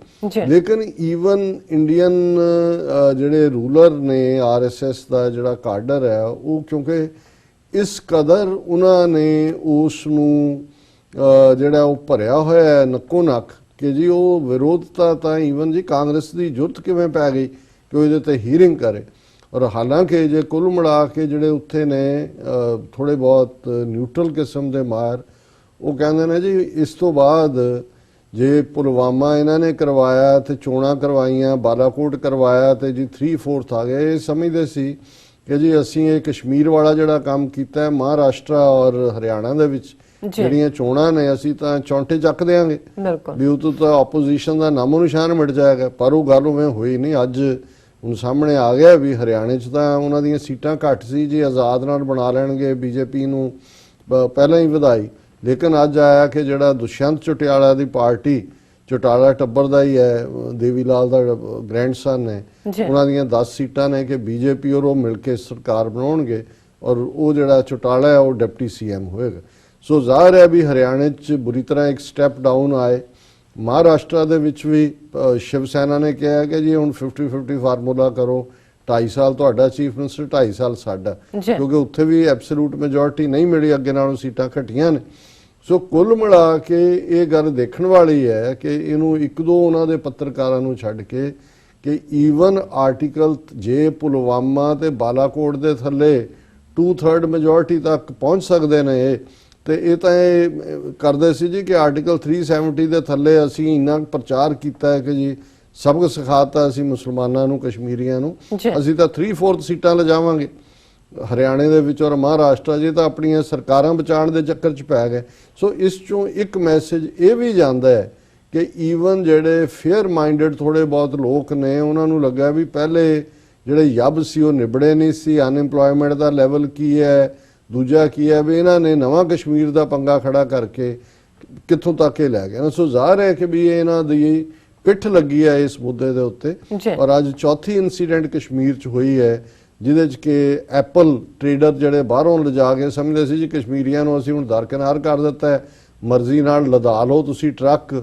ਲੇਕਿਨ ਈਵਨ ਇੰਡੀਅਨ ਜਿਹੜੇ ਰੂਲਰ ਨੇ ਆਰਐਸਐਸ ਦਾ ਜਿਹੜਾ ਕਾਡਰ ਹੈ ਉਹ ਕਿਉਂਕਿ ਇਸ ਕਦਰ ਉਹਨਾਂ ਨੇ ਉਸ ਨੂੰ ਜਿਹੜਾ ਉਹ ਭਰਿਆ ਹੋਇਆ ਹੈ ਨੱਕੋ ਨੱਕ ਕਿ ਜੀ ਉਹ ਵਿਰੋਧਤਾ ਤਾਂ ਈਵਨ ਜੀ ਕਾਂਗਰਸ ਦੀ ਜੁਰਤ ਕਿਵੇਂ ਪੈ ਗਈ ਕਿ ਉਹ ਇਹਦੇ ਤੇ ਹੀਅਰਿੰਗ ਕਰੇ। ਔਰ ਹਾਲਾਂਕਿ ਜੇ ਕੁੱਲ ਮਿਲਾ ਕੇ ਜਿਹੜੇ ਉੱਥੇ ਨੇ ਥੋੜੇ ਬਹੁਤ ਨਿਊਟਰਲ ਕਿਸਮ ਦੇ ਮਾਰ ਉਹ ਕਹਿੰਦੇ ਨੇ ਜੀ ਇਸ ਤੋਂ ਬਾਅਦ ਜੇ ਪੁਲਵਾਮਾ ਇਹਨਾਂ ਨੇ ਕਰਵਾਇਆ ਤੇ ਚੋਣਾਂ ਕਰਵਾਈਆਂ ਬਾਲਾਕੋਟ ਕਰਵਾਇਆ ਤੇ ਜੀ 3/4 ਆ ਗਏ। ਇਹ ਸਮਝਦੇ ਸੀ ਕਿ ਜੀ ਅਸੀਂ ਇਹ ਕਸ਼ਮੀਰ ਵਾਲਾ ਜਿਹੜਾ ਕੰਮ ਕੀਤਾ ਹੈ ਮਹਾਰਾਸ਼ਟਰ ਔਰ ਹਰਿਆਣਾ ਦੇ ਵਿੱਚ ਜਿਹੜੀਆਂ ਚੋਣਾਂ ਨੇ ਅਸੀਂ ਤਾਂ ਚੌਂਟੇ ਚੱਕ ਦੇਾਂਗੇ ਵੀ ਉਹ ਤੋਂ ਤਾਂ ਆਪੋਜੀਸ਼ਨ ਦਾ ਨਾਮੋ ਨਿਸ਼ਾਨ ਮਿਟ ਜਾਏਗਾ। ਪਰ ਉਹ ਗੱਲ ਉਵੇਂ ਹੋਈ ਨਹੀਂ। ਅੱਜ ਹੁਣ ਸਾਹਮਣੇ ਆ ਗਿਆ ਵੀ ਹਰਿਆਣੇ 'ਚ ਤਾਂ ਉਹਨਾਂ ਦੀਆਂ ਸੀਟਾਂ ਘੱਟ ਸੀ ਜੀ ਆਜ਼ਾਦ ਨਾਲ ਬਣਾ ਲੈਣਗੇ ਬੀਜੇਪੀ ਨੂੰ ਪਹਿਲਾਂ ਹੀ ਵਧਾਈ। ਲੇਕਿਨ ਅੱਜ ਆਇਆ ਕਿ ਜਿਹੜਾ ਦੁਸ਼ਯੰਤ ਚੌਟਾਲਾ ਦੀ ਪਾਰਟੀ ਚੌਟਾਲਾ ਟੱਬਰ ਦਾ ਹੀ ਹੈ ਦੇਵੀ ਲਾਲ ਦਾ ਗ੍ਰੈਂਡਸਨ ਹੈ ਉਹਨਾਂ ਦੀਆਂ 10 ਸੀਟਾਂ ਨੇ ਕਿ ਬੀਜੇਪੀ ਔਰ ਉਹ ਮਿਲ ਕੇ ਸਰਕਾਰ ਬਣਾਉਣਗੇ ਔਰ ਉਹ ਜਿਹੜਾ ਚੌਟਾਲਾ ਹੈ ਉਹ ਡਿਪਟੀ ਸੀਐਮ ਹੋਏਗਾ। ਸੋ ਜ਼ਾਹਿਰ ਹੈ ਵੀ ਹਰਿਆਣੇ 'ਚ ਬੁਰੀ ਤਰ੍ਹਾਂ ਇੱਕ ਸਟੈਪ ਡਾਊਨ ਆਏ। ਮਹਾਰਾਸ਼ਟਰ ਦੇ ਵਿੱਚ ਵੀ ਸ਼ਿਵ ਸੈਨਾ ਨੇ ਕਿਹਾ ਕਿ ਜੀ ਹੁਣ 50-50 ਫਾਰਮੂਲਾ ਕਰੋ 2.5 ਸਾਲ ਤੁਹਾਡਾ ਚੀਫ ਮਿਨਿਸਟਰ 2.5 ਸਾਲ ਸਾਡਾ ਕਿਉਂਕਿ ਉੱਥੇ ਵੀ ਐਬਸੋਲੂਟ ਮੈਜੋਰਿਟੀ ਨਹੀਂ ਮਿਲੀ ਅੱਗੇ ਨਾਲੋਂ ਸੀਟਾਂ ਘਟੀਆਂ ਨੇ। ਸੋ ਕੁੱਲ ਮਿਲਾ ਕੇ ਇਹ ਗੱਲ ਦੇਖਣ ਵਾਲੀ ਹੈ ਕਿ ਇਹਨੂੰ ਇੱਕ ਦੋ ਉਹਨਾਂ ਦੇ ਪੱਤਰਕਾਰਾਂ ਨੂੰ ਛੱਡ ਕੇ ਕਿ ਈਵਨ ਆਰਟੀਕਲ ਜੇ ਪੁਲਵਾਮਾ ਤੇ ਬਾਲਾਕੋਟ ਦੇ ਥੱਲੇ 2/3 ਮੈਜੋਰਿਟੀ ਤੱਕ ਪਹੁੰਚ ਸਕਦੇ ਨੇ ਤੇ ਇਹ ਤਾਂ ਇਹ ਕਰਦੇ ਸੀ ਜੀ ਕਿ ਆਰਟੀਕਲ 370 ਦੇ ਥੱਲੇ ਅਸੀਂ ਇੰਨਾ ਪ੍ਰਚਾਰ ਕੀਤਾ ਹੈ ਕਿ ਜੀ ਸਬਕ ਸਿਖਾਤਾ ਅਸੀਂ ਮੁਸਲਮਾਨਾਂ ਨੂੰ ਕਸ਼ਮੀਰੀਆਂ ਨੂੰ ਅਸੀਂ ਤਾਂ 3/4 ਸੀਟਾਂ ਲਿਜਾਵਾਂਗੇ ਹਰਿਆਣੇ ਦੇ ਵਿੱਚ ਔਰ ਮਹਾਰਾਸ਼ਟਰ ਜੇ ਤਾਂ ਆਪਣੀਆਂ ਸਰਕਾਰਾਂ ਬਚਾਉਣ ਦੇ ਚੱਕਰ 'ਚ ਪੈ ਗਏ। ਸੋ ਇਸ ਚੋਂ ਇੱਕ ਮੈਸੇਜ ਇਹ ਵੀ ਜਾਂਦਾ ਹੈ ਕਿ ਈਵਨ ਜਿਹੜੇ ਫੇਅਰ ਮਾਈਂਡਡ ਥੋੜੇ ਬਹੁਤ ਲੋਕ ਨੇ ਉਹਨਾਂ ਨੂੰ ਲੱਗਾ ਵੀ ਪਹਿਲੇ ਜਿਹੜੇ ਯੱਬ ਸੀ ਉਹ ਨਿਬੜੇ ਨਹੀਂ ਸੀ। ਅਨਇੰਪਲੋਇਮੈਂਟ ਦਾ ਲੈਵਲ ਕੀ ਹੈ ਦੂਜਾ ਕੀ ਹੈ ਵੀ ਇਹਨਾਂ ਨੇ ਨਵਾਂ ਕਸ਼ਮੀਰ ਦਾ ਪੰਗਾ ਖੜਾ ਕਰਕੇ ਕਿੱਥੋਂ ਤੱਕ ਇਹ ਲੈ ਗਏ। ਸੋ ਜ਼ਾਹਿਰ ਹੈ ਕਿ ਵੀ ਇਹਨਾਂ ਦੀ ਪਿੱਠ ਲੱਗੀ ਹੈ ਇਸ ਮੁੱਦੇ ਦੇ ਉੱਤੇ। ਔਰ ਅੱਜ ਚੌਥੀ ਇਨਸੀਡੈਂਟ ਕਸ਼ਮੀਰ 'ਚ ਹੋਈ ਹੈ ਜਿਹਦੇ 'ਚ ਕਿ ਐਪਲ ਟ੍ਰੇਡਰ ਜਿਹੜੇ ਬਾਹਰੋਂ ਲਿਜਾ ਕੇ ਸਮਝਦੇ ਸੀ ਜੀ ਕਸ਼ਮੀਰੀਆਂ ਨੂੰ ਅਸੀਂ ਹੁਣ ਦਰਕਿਨਾਰ ਕਰ ਦਿੱਤਾ ਹੈ ਮਰਜ਼ੀ ਨਾਲ ਲਦਾ ਲਓ ਤੁਸੀਂ ਟਰੱਕ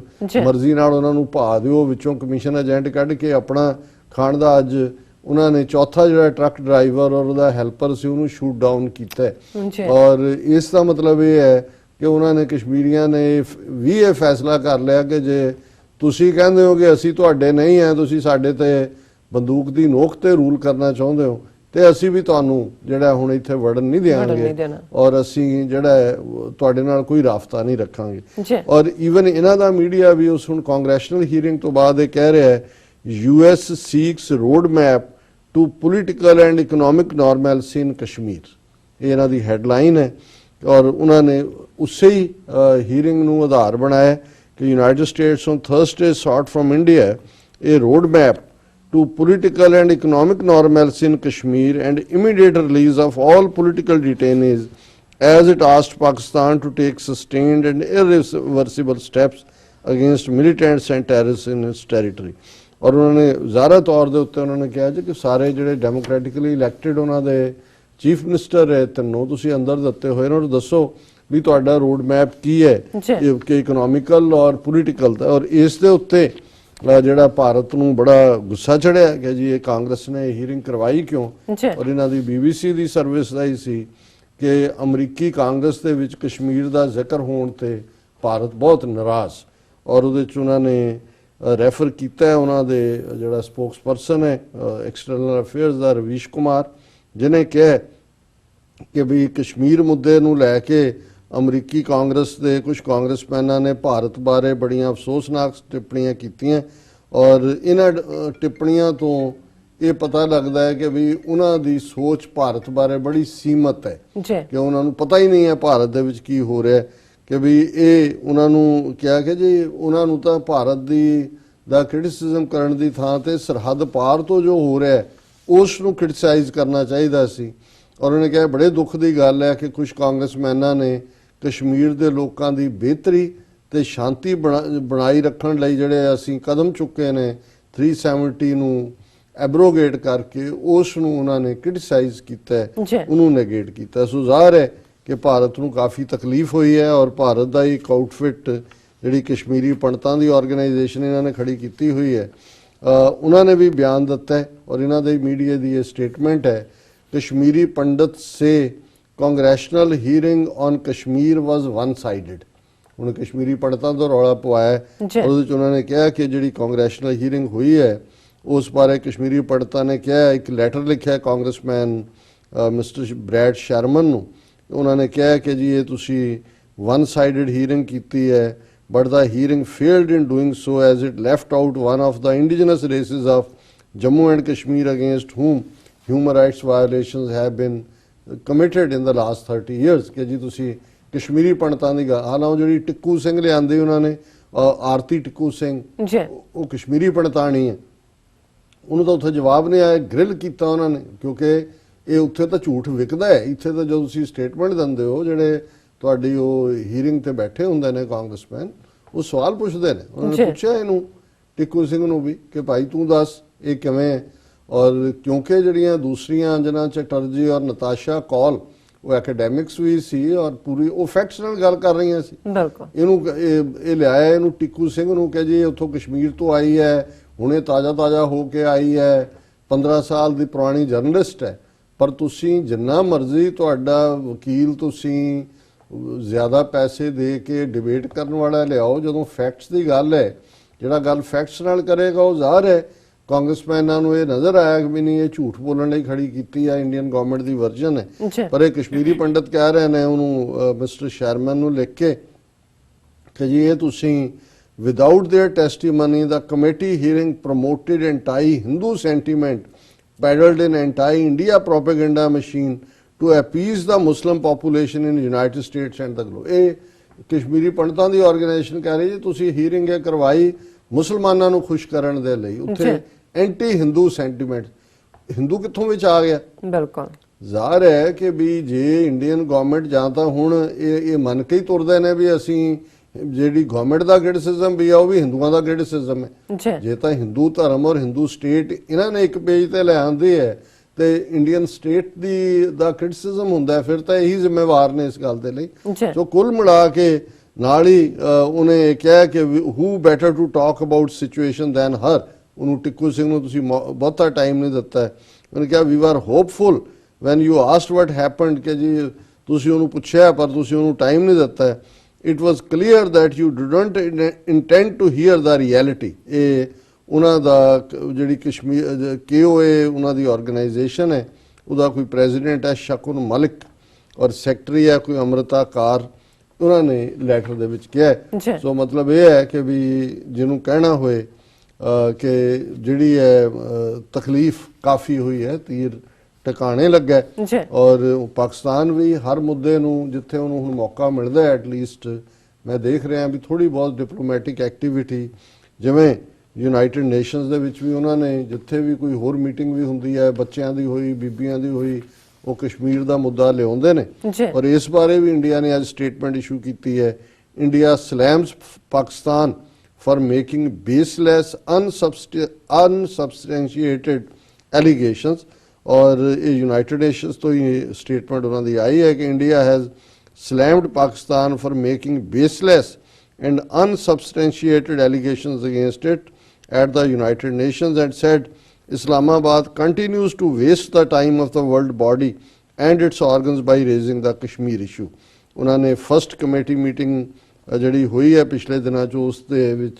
ਮਰਜ਼ੀ ਨਾਲ ਉਹਨਾਂ ਨੂੰ ਭਾ ਦਿਓ ਵਿੱਚੋਂ ਕਮਿਸ਼ਨ ਏਜੰਟ ਕੱਢ ਕੇ ਆਪਣਾ ਖਾਣ ਦਾ ਅੱਜ ਉਹਨਾਂ ਨੇ ਚੌਥਾ ਜਿਹੜਾ ਟਰੱਕ ਡਰਾਈਵਰ ਔਰ ਉਹਦਾ ਹੈਲਪਰ ਸੀ ਉਹਨੂੰ ਸ਼ੂਟ ਡਾਊਨ ਕੀਤਾ। ਔਰ ਇਸ ਦਾ ਮਤਲਬ ਇਹ ਹੈ ਕਿ ਉਹਨਾਂ ਨੇ ਕਸ਼ਮੀਰੀਆਂ ਨੇ ਵੀ ਇਹ ਫੈਸਲਾ ਕਰ ਲਿਆ ਕਿ ਜੇ ਤੁਸੀਂ ਕਹਿੰਦੇ ਹੋ ਕਿ ਅਸੀਂ ਤੁਹਾਡੇ ਨਹੀਂ ਹੈ ਤੁਸੀਂ ਸਾਡੇ ਤੇ ਬੰਦੂਕ ਦੀ ਨੋਕ ਤੇ ਰੂਲ ਕਰਨਾ ਚਾਹੁੰਦੇ ਹੋ ਤੇ ਅਸੀਂ ਵੀ ਤੁਹਾਨੂੰ ਜਿਹੜਾ ਹੁਣ ਇੱਥੇ ਵੜਨ ਨਹੀਂ ਦੇਵਾਂਗੇ ਔਰ ਅਸੀਂ ਜਿਹੜਾ ਤੁਹਾਡੇ ਨਾਲ ਕੋਈ ਰਾਬਤਾ ਨਹੀਂ ਰੱਖਾਂਗੇ। ਔਰ ਈਵਨ ਇਹਨਾਂ ਦਾ ਮੀਡੀਆ ਵੀ ਉਸ ਹੁਣ ਕਾਂਗਰੈਸ਼ਨਲ ਹੀਅਰਿੰਗ ਤੋਂ ਬਾਅਦ ਇਹ ਕਹਿ ਰਿਹਾ ਹੈ US seeks roadmap to political and economic normalcy in Kashmir। ਇਹ ਇਹਨਾਂ ਦੀ ਹੈਡਲਾਈਨ ਹੈ ਔਰ ਉਹਨਾਂ ਨੇ ਉਸੇ ਹੀ ਹੀਰਿੰਗ ਨੂੰ ਆਧਾਰ ਬਣਾਇਆ ਕਿ United States on Thursday sought from India a roadmap to political and economic normalcy in Kashmir and immediate release of all political detainees, as it asked Pakistan to take sustained and irreversible steps against militants and terrorists in its territory। ਔਰ ਉਹਨਾਂ ਨੇ ਜ਼ਾਹਰਾ ਤੌਰ ਦੇ ਉੱਤੇ ਉਹਨਾਂ ਨੇ ਕਿਹਾ ਜੀ ਕਿ ਸਾਰੇ ਜਿਹੜੇ ਡੈਮੋਕ੍ਰੈਟਿਕਲੀ ਇਲੈਕਟਿਡ ਉਹਨਾਂ ਦੇ ਚੀਫ ਮਿਨਿਸਟਰ ਹੈ ਤਿੰਨੋਂ ਤੁਸੀਂ ਅੰਦਰ ਦਿੱਤੇ ਹੋਏ ਨੇ ਔਰ ਦੱਸੋ ਵੀ ਤੁਹਾਡਾ ਰੋਡ ਮੈਪ ਕੀ ਹੈ ਕਿ ਇਕਨੋਮਿਕਲ ਔਰ ਪੋਲੀਟੀਕਲ ਦਾ। ਔਰ ਇਸ ਦੇ ਉੱਤੇ ਜਿਹੜਾ ਭਾਰਤ ਨੂੰ ਬੜਾ ਗੁੱਸਾ ਚੜਿਆ ਕਿ ਜੀ ਇਹ ਕਾਂਗਰਸ ਨੇ ਹੀਰਿੰਗ ਕਰਵਾਈ ਕਿਉਂ। ਔਰ ਇਹਨਾਂ ਦੀ BBC ਦੀ ਸਰਵਿਸ ਦਾ ਹੀ ਸੀ ਕਿ ਅਮਰੀਕੀ ਕਾਂਗਰਸ ਦੇ ਵਿੱਚ ਕਸ਼ਮੀਰ ਦਾ ਜ਼ਿਕਰ ਹੋਣ ਤੇ ਭਾਰਤ ਬਹੁਤ ਨਾਰਾਜ਼। ਔਰ ਉਹਦੇ 'ਚ ਉਹਨਾਂ ਨੇ ਰੈਫਰ ਕੀਤਾ ਉਹਨਾਂ ਦੇ ਜਿਹੜਾ ਸਪੋਕਸਪਰਸਨ ਹੈ ਐਕਸਟਰਨਲ ਅਫੇਅਰਸ ਦਾ ਰਵੀਸ਼ ਕੁਮਾਰ, ਜਿਹਨੇ ਕਿਹਾ ਕਿ ਵੀ ਕਸ਼ਮੀਰ ਮੁੱਦੇ ਨੂੰ ਲੈ ਕੇ ਅਮਰੀਕੀ ਕਾਂਗਰਸ ਦੇ ਕੁਝ ਕਾਂਗਰਸਮੈਨਾਂ ਨੇ ਭਾਰਤ ਬਾਰੇ ਬੜੀਆਂ ਅਫਸੋਸਨਾਕ ਟਿੱਪਣੀਆਂ ਕੀਤੀਆਂ ਔਰ ਇਹਨਾਂ ਟਿੱਪਣੀਆਂ ਤੋਂ ਇਹ ਪਤਾ ਲੱਗਦਾ ਹੈ ਕਿ ਵੀ ਉਹਨਾਂ ਦੀ ਸੋਚ ਭਾਰਤ ਬਾਰੇ ਬੜੀ ਸੀਮਤ ਹੈ ਕਿ ਉਹਨਾਂ ਨੂੰ ਪਤਾ ਹੀ ਨਹੀਂ ਹੈ ਭਾਰਤ ਦੇ ਵਿੱਚ ਕੀ ਹੋ ਰਿਹਾ ਕਿ ਵੀ ਇਹ ਉਹਨਾਂ ਨੂੰ ਕਿਹਾ ਕਿ ਜੀ ਉਹਨਾਂ ਨੂੰ ਤਾਂ ਭਾਰਤ ਦਾ ਕ੍ਰਿਟਿਸਿਜ਼ਮ ਕਰਨ ਦੀ ਥਾਂ ਤੇ ਸਰਹੱਦ ਪਾਰ ਤੋਂ ਜੋ ਹੋ ਰਿਹਾ ਉਸ ਨੂੰ ਕ੍ਰਿਟਿਸਾਈਜ਼ ਕਰਨਾ ਚਾਹੀਦਾ ਸੀ। ਔਰ ਉਹਨੇ ਕਿਹਾ ਬੜੇ ਦੁੱਖ ਦੀ ਗੱਲ ਹੈ ਕਿ ਕੁਝ ਕਾਂਗਰਸਮੈਨਾਂ ਨੇ ਕਸ਼ਮੀਰ ਦੇ ਲੋਕਾਂ ਦੀ ਬਿਹਤਰੀ ਤੇ ਸ਼ਾਂਤੀ ਬਣਾਈ ਰੱਖਣ ਲਈ ਜਿਹੜੇ ਅਸੀਂ ਕਦਮ ਚੁੱਕੇ ਨੇ 370 ਨੂੰ ਐਬਰੋਗੇਟ ਕਰਕੇ ਉਸ ਨੂੰ ਉਹਨਾਂ ਨੇ ਕ੍ਰਿਟਿਸਾਈਜ਼ ਕੀਤਾ, ਉਹਨੂੰ ਨੈਗੇਟ ਕੀਤਾ। ਸੋ ਜ਼ਾਹਰ ਹੈ ਕਿ ਭਾਰਤ ਨੂੰ ਕਾਫੀ ਤਕਲੀਫ ਹੋਈ ਹੈ ਔਰ ਭਾਰਤ ਦਾ ਇੱਕ ਆਊਟਫਿਟ ਜਿਹੜੀ ਕਸ਼ਮੀਰੀ ਪੰਡਤਾਂ ਦੀ ਆਰਗੇਨਾਈਜੇਸ਼ਨ ਇਹਨਾਂ ਨੇ ਖੜੀ ਕੀਤੀ ਹੋਈ ਹੈ, ਉਹਨਾਂ ਨੇ ਵੀ ਬਿਆਨ ਦਿੱਤਾ ਹੈ ਔਰ ਇਹਨਾਂ ਦੇ ਮੀਡੀਆ ਦੀ ਇਹ ਸਟੇਟਮੈਂਟ ਹੈ Kashmiri Pandit say congressional hearing on Kashmir was one sided. ਹੁਣ ਕਸ਼ਮੀਰੀ ਪੰਡਤਾਂ ਤੋਂ ਰੌਲਾ ਪਵਾਇਆ ਉਹਦੇ 'ਚ ਉਹਨਾਂ ਨੇ ਕਿਹਾ ਕਿ ਜਿਹੜੀ ਕਾਂਗਰੈਸ਼ਨਲ ਹੀਰਿੰਗ ਹੋਈ ਹੈ ਉਸ ਬਾਰੇ ਕਸ਼ਮੀਰੀ ਪੰਡਤਾਂ ਨੇ ਕਿਹਾ, ਇੱਕ ਲੈਟਰ ਲਿਖਿਆ ਕਾਂਗਰਸਮੈਨ ਮਿਸਟਰ ਬ੍ਰੈਡ ਸ਼ਰਮਨ ਨੂੰ। ਉਹਨਾਂ ਨੇ ਕਿਹਾ ਕਿ ਜੀ ਇਹ ਤੁਸੀਂ ਵਨ ਸਾਈਡਡ ਹੀਰਿੰਗ ਕੀਤੀ ਹੈ but the hearing failed in doing so as it left out one of the indigenous races of Jammu and Kashmir against whom human rights violations have been committed in the last 30 years। ਕਿ ਜੀ ਤੁਸੀਂ ਕਸ਼ਮੀਰੀ ਪੰਡਤਾਂ ਦੀ ਗੱਲ, ਹਾਲਾਂਕਿ ਜਿਹੜੀ ਟਿੱਕੂ ਸਿੰਘ ਲਿਆਂਦੀ ਉਹਨਾਂ ਨੇ ਆਰਤੀ ਟਿੱਕੂ ਸਿੰਘ ਉਹ ਕਸ਼ਮੀਰੀ ਪੰਡਤਾਣੀ ਹੈ, ਉਹਨੂੰ ਤਾਂ ਉੱਥੇ ਜਵਾਬ ਨਹੀਂ ਆਇਆ, ਗ੍ਰਿਲ ਕੀਤਾ ਉਹਨਾਂ ਨੇ ਕਿਉਂਕਿ ਇਹ ਉੱਥੇ ਤਾਂ ਝੂਠ ਵਿਕਦਾ ਹੈ। ਇੱਥੇ ਤਾਂ ਜਦੋਂ ਤੁਸੀਂ ਸਟੇਟਮੈਂਟ ਦਿੰਦੇ ਹੋ ਜਿਹੜੇ ਤੁਹਾਡੀ ਉਹ ਹੀਰਿੰਗ ਤੇ ਬੈਠੇ ਹੁੰਦੇ ਨੇ ਕਾਂਗਰਸਮੈਨ ਉਹ ਸਵਾਲ ਪੁੱਛਦੇ ਨੇ। ਉਹਨਾਂ ਨੇ ਪੁੱਛਿਆ ਇਹਨੂੰ ਟਿੱਕੂ ਸਿੰਘ ਨੂੰ ਵੀ ਕਿ ਭਾਈ ਤੂੰ ਦੱਸ ਇਹ ਕਿਵੇਂ ਹੈ। ਔਰ ਕਿਉਂਕਿ ਜਿਹੜੀਆਂ ਦੂਸਰੀਆਂ ਅੰਜਨਾ ਚਟਰਜੀ ਔਰ ਨਤਾਸ਼ਾ ਕੌਲ ਉਹ ਐਕੈਡੈਮਿਕਸ ਵੀ ਸੀ ਔਰ ਪੂਰੀ ਉਹ ਫੈਕਟਸ ਨਾਲ ਗੱਲ ਕਰ ਰਹੀਆਂ ਸੀ। ਇਹਨੂੰ ਇਹ ਲਿਆਇਆ ਇਹਨੂੰ ਟਿੱਕੂ ਸਿੰਘ ਨੂੰ ਕਿ ਜੀ ਉੱਥੋਂ ਕਸ਼ਮੀਰ ਤੋਂ ਆਈ ਹੈ, ਹੁਣੇ ਤਾਜ਼ਾ ਹੋ ਕੇ ਆਈ ਹੈ, 15 ਸਾਲ ਦੀ ਪੁਰਾਣੀ ਜਰਨਲਿਸਟ ਹੈ, ਪਰ ਤੁਸੀਂ ਜਿੰਨਾ ਮਰਜ਼ੀ ਤੁਹਾਡਾ ਵਕੀਲ ਤੁਸੀਂ ਜ਼ਿਆਦਾ ਪੈਸੇ ਦੇ ਕੇ ਡਿਬੇਟ ਕਰਨ ਵਾਲਾ ਲਿਆਓ, ਜਦੋਂ ਫੈਕਟਸ ਦੀ ਗੱਲ ਹੈ ਜਿਹੜਾ ਗੱਲ ਫੈਕਟਸ ਨਾਲ ਕਰੇਗਾ ਉਹ ਜ਼ਾਹਰ ਹੈ ਕਾਂਗਰਸਮੈਨਾਂ ਨੂੰ ਇਹ ਨਜ਼ਰ ਆਇਆ ਕਿ ਵੀ ਨਹੀਂ ਇਹ ਝੂਠ ਬੋਲਣ ਲਈ ਖੜੀ ਕੀਤੀ ਆ, ਇੰਡੀਅਨ ਗਵਰਨਮੈਂਟ ਦੀ ਵਰਜਨ ਹੈ। ਪਰ ਇਹ ਕਸ਼ਮੀਰੀ ਪੰਡਤ ਕਹਿ ਰਹੇ ਨੇ ਉਹਨੂੰ ਮਿਸਟਰ ਸ਼ਰਮਨ ਨੂੰ ਲਿਖ ਕੇ ਕਿ ਜੀ ਇਹ ਤੁਸੀਂ ਵਿਦਆਊਟ देयर ਟੈਸਟੀਮਨੀ ਦਾ committee hearing promoted anti Hindu sentiment peddled in anti India propaganda machine to appease the Muslim population in United States and the globe। ਇਹ ਕਸ਼ਮੀਰੀ ਪੰਡਤਾਂ ਦੀ ਆਰਗੇਨਾਈਜੇਸ਼ਨ ਕਹਿ ਰਹੀ ਜੀ ਤੁਸੀਂ ਹੀਰਿੰਗ ਇਹ ਕਰਵਾਈ ਮੁਸਲਮਾਨਾਂ ਨੂੰ ਖੁਸ਼ ਕਰਨ ਦੇ ਲਈ, ਉੱਥੇ ਐਂਟੀ ਹਿੰਦੂ ਸੈਂਟੀਮੈਂਟ ਹਿੰਦੂ ਕਿੱਥੋਂ ਵਿੱਚ ਆ ਗਿਆ। ਬਿਲਕੁਲ ਜ਼ਾਹਰ ਹੈ ਕਿ ਵੀ ਜੇ ਇੰਡੀਅਨ ਗਵਰਨਮੈਂਟ ਜਾਂ ਤਾਂ ਹੁਣ ਇਹ ਮੰਨ ਕੇ ਹੀ ਤੁਰਦੇ ਨੇ ਵੀ ਅਸੀਂ ਜਿਹੜੀ ਗਵਰਨਮੈਂਟ ਦਾ ਕ੍ਰਿਟਿਸਿਜ਼ਮ ਵੀ ਆ ਉਹ ਵੀ ਹਿੰਦੂਆਂ ਦਾ ਕ੍ਰਿਟਿਸਿਜ਼ਮ ਹੈ। ਜੇ ਤਾਂ ਹਿੰਦੂ ਧਰਮ ਔਰ ਹਿੰਦੂ ਸਟੇਟ ਇਹਨਾਂ ਨੇ ਇੱਕ ਪੇਜ ਤੇ ਲੈ ਆਂਦੇ ਹੈ ਤੇ ਇੰਡੀਅਨ ਸਟੇਟ ਦਾ ਕ੍ਰਿਟਿਸਿਜ਼ਮ ਹੁੰਦਾ ਫਿਰ ਤਾਂ ਇਹੀ ਜ਼ਿੰਮੇਵਾਰ ਨੇ ਇਸ ਗੱਲ ਦੇ ਲਈ। ਸੋ ਕੁੱਲ ਮਿਲਾ ਕੇ ਨਾਲ ਹੀ ਉਹਨੇ ਕਿਹਾ ਕਿ who better to talk about situation than her. ਉਹਨੂੰ ਟਿੱਕੂ ਸਿੰਘ ਨੂੰ ਤੁਸੀਂ ਬਹੁਤਾ ਟਾਈਮ ਨਹੀਂ ਦਿੱਤਾ। ਉਹਨੇ ਕਿਹਾ we are hopeful when you asked what happened ਕਿ ਜੀ ਤੁਸੀਂ ਉਹਨੂੰ ਪੁੱਛਿਆ ਪਰ ਤੁਸੀਂ ਉਹਨੂੰ ਟਾਈਮ ਨਹੀਂ ਦਿੱਤਾ। It was clear that you didn't intend to hear the reality. ਇਹ ਉਹਨਾਂ ਦਾ ਜਿਹੜੀ ਕਸ਼ਮੀਰ KOA ਉਹਨਾਂ ਦੀ ਆਰਗੇਨਾਈਜੇਸ਼ਨ ਹੈ ਉਹਦਾ ਕੋਈ ਪ੍ਰੈਜ਼ੀਡੈਂਟ ਹੈ ਸ਼ਕੁਨ ਮਲਿਕ ਔਰ ਸੈਕਟਰੀ ਹੈ ਕੋਈ ਅਮ੍ਰਿਤਾ ਕਾਰ, ਉਹਨਾਂ ਨੇ ਲੈਟਰ ਦੇ ਵਿੱਚ ਕਿਹਾ। ਸੋ ਮਤਲਬ ਇਹ ਹੈ ਕਿ ਵੀ ਜਿਹਨੂੰ ਕਹਿਣਾ ਹੋਏ ਕਿ ਜਿਹੜੀ ਹੈ ਤਕਲੀਫ ਕਾਫੀ ਹੋਈ ਹੈ, ਤੀਰ ਟਿਕਾਣੇ ਲੱਗਾ ਔਰ ਪਾਕਿਸਤਾਨ ਵੀ ਹਰ ਮੁੱਦੇ ਨੂੰ ਜਿੱਥੇ ਉਹਨੂੰ ਹੁਣ ਮੌਕਾ ਮਿਲਦਾ ਹੈ ਐਟਲੀਸਟ ਮੈਂ ਦੇਖ ਰਿਹਾ ਵੀ ਥੋੜੀ ਬਹੁਤ ਡਿਪਲੋਮੈਟਿਕ ਐਕਟੀਵਿਟੀ, ਜਿਵੇਂ ਯੂਨਾਈਟਿਡ ਨੇਸ਼ਨਸ ਦੇ ਵਿੱਚ ਵੀ ਉਹਨਾਂ ਨੇ ਜਿੱਥੇ ਵੀ ਕੋਈ ਹੋਰ ਮੀਟਿੰਗ ਵੀ ਹੁੰਦੀ ਹੈ, ਬੱਚਿਆਂ ਦੀ ਹੋਈ, ਬੀਬੀਆਂ ਦੀ ਹੋਈ, ਉਹ ਕਸ਼ਮੀਰ ਦਾ ਮੁੱਦਾ ਲਿਆਉਂਦੇ ਨੇ। ਔਰ ਇਸ ਬਾਰੇ ਵੀ ਇੰਡੀਆ ਨੇ ਅੱਜ ਸਟੇਟਮੈਂਟ ਇਸ਼ੂ ਕੀਤੀ ਹੈ, India slams Pakistan for making baseless unsubstantiated allegations. और ये यूनाइटेड नेशंस तो ये स्टेटमेंट उन्होंने आई है कि India has slammed Pakistan for making baseless and unsubstantiated allegations against it at the United Nations and said Islamabad continues to waste the time of the world body and its organs by raising the Kashmir issue। उन्होंने फर्स्ट कमेटी मीटिंग ਜਿਹੜੀ ਹੋਈ ਹੈ ਪਿਛਲੇ ਦਿਨਾਂ 'ਚ ਉਸ ਦੇ ਵਿੱਚ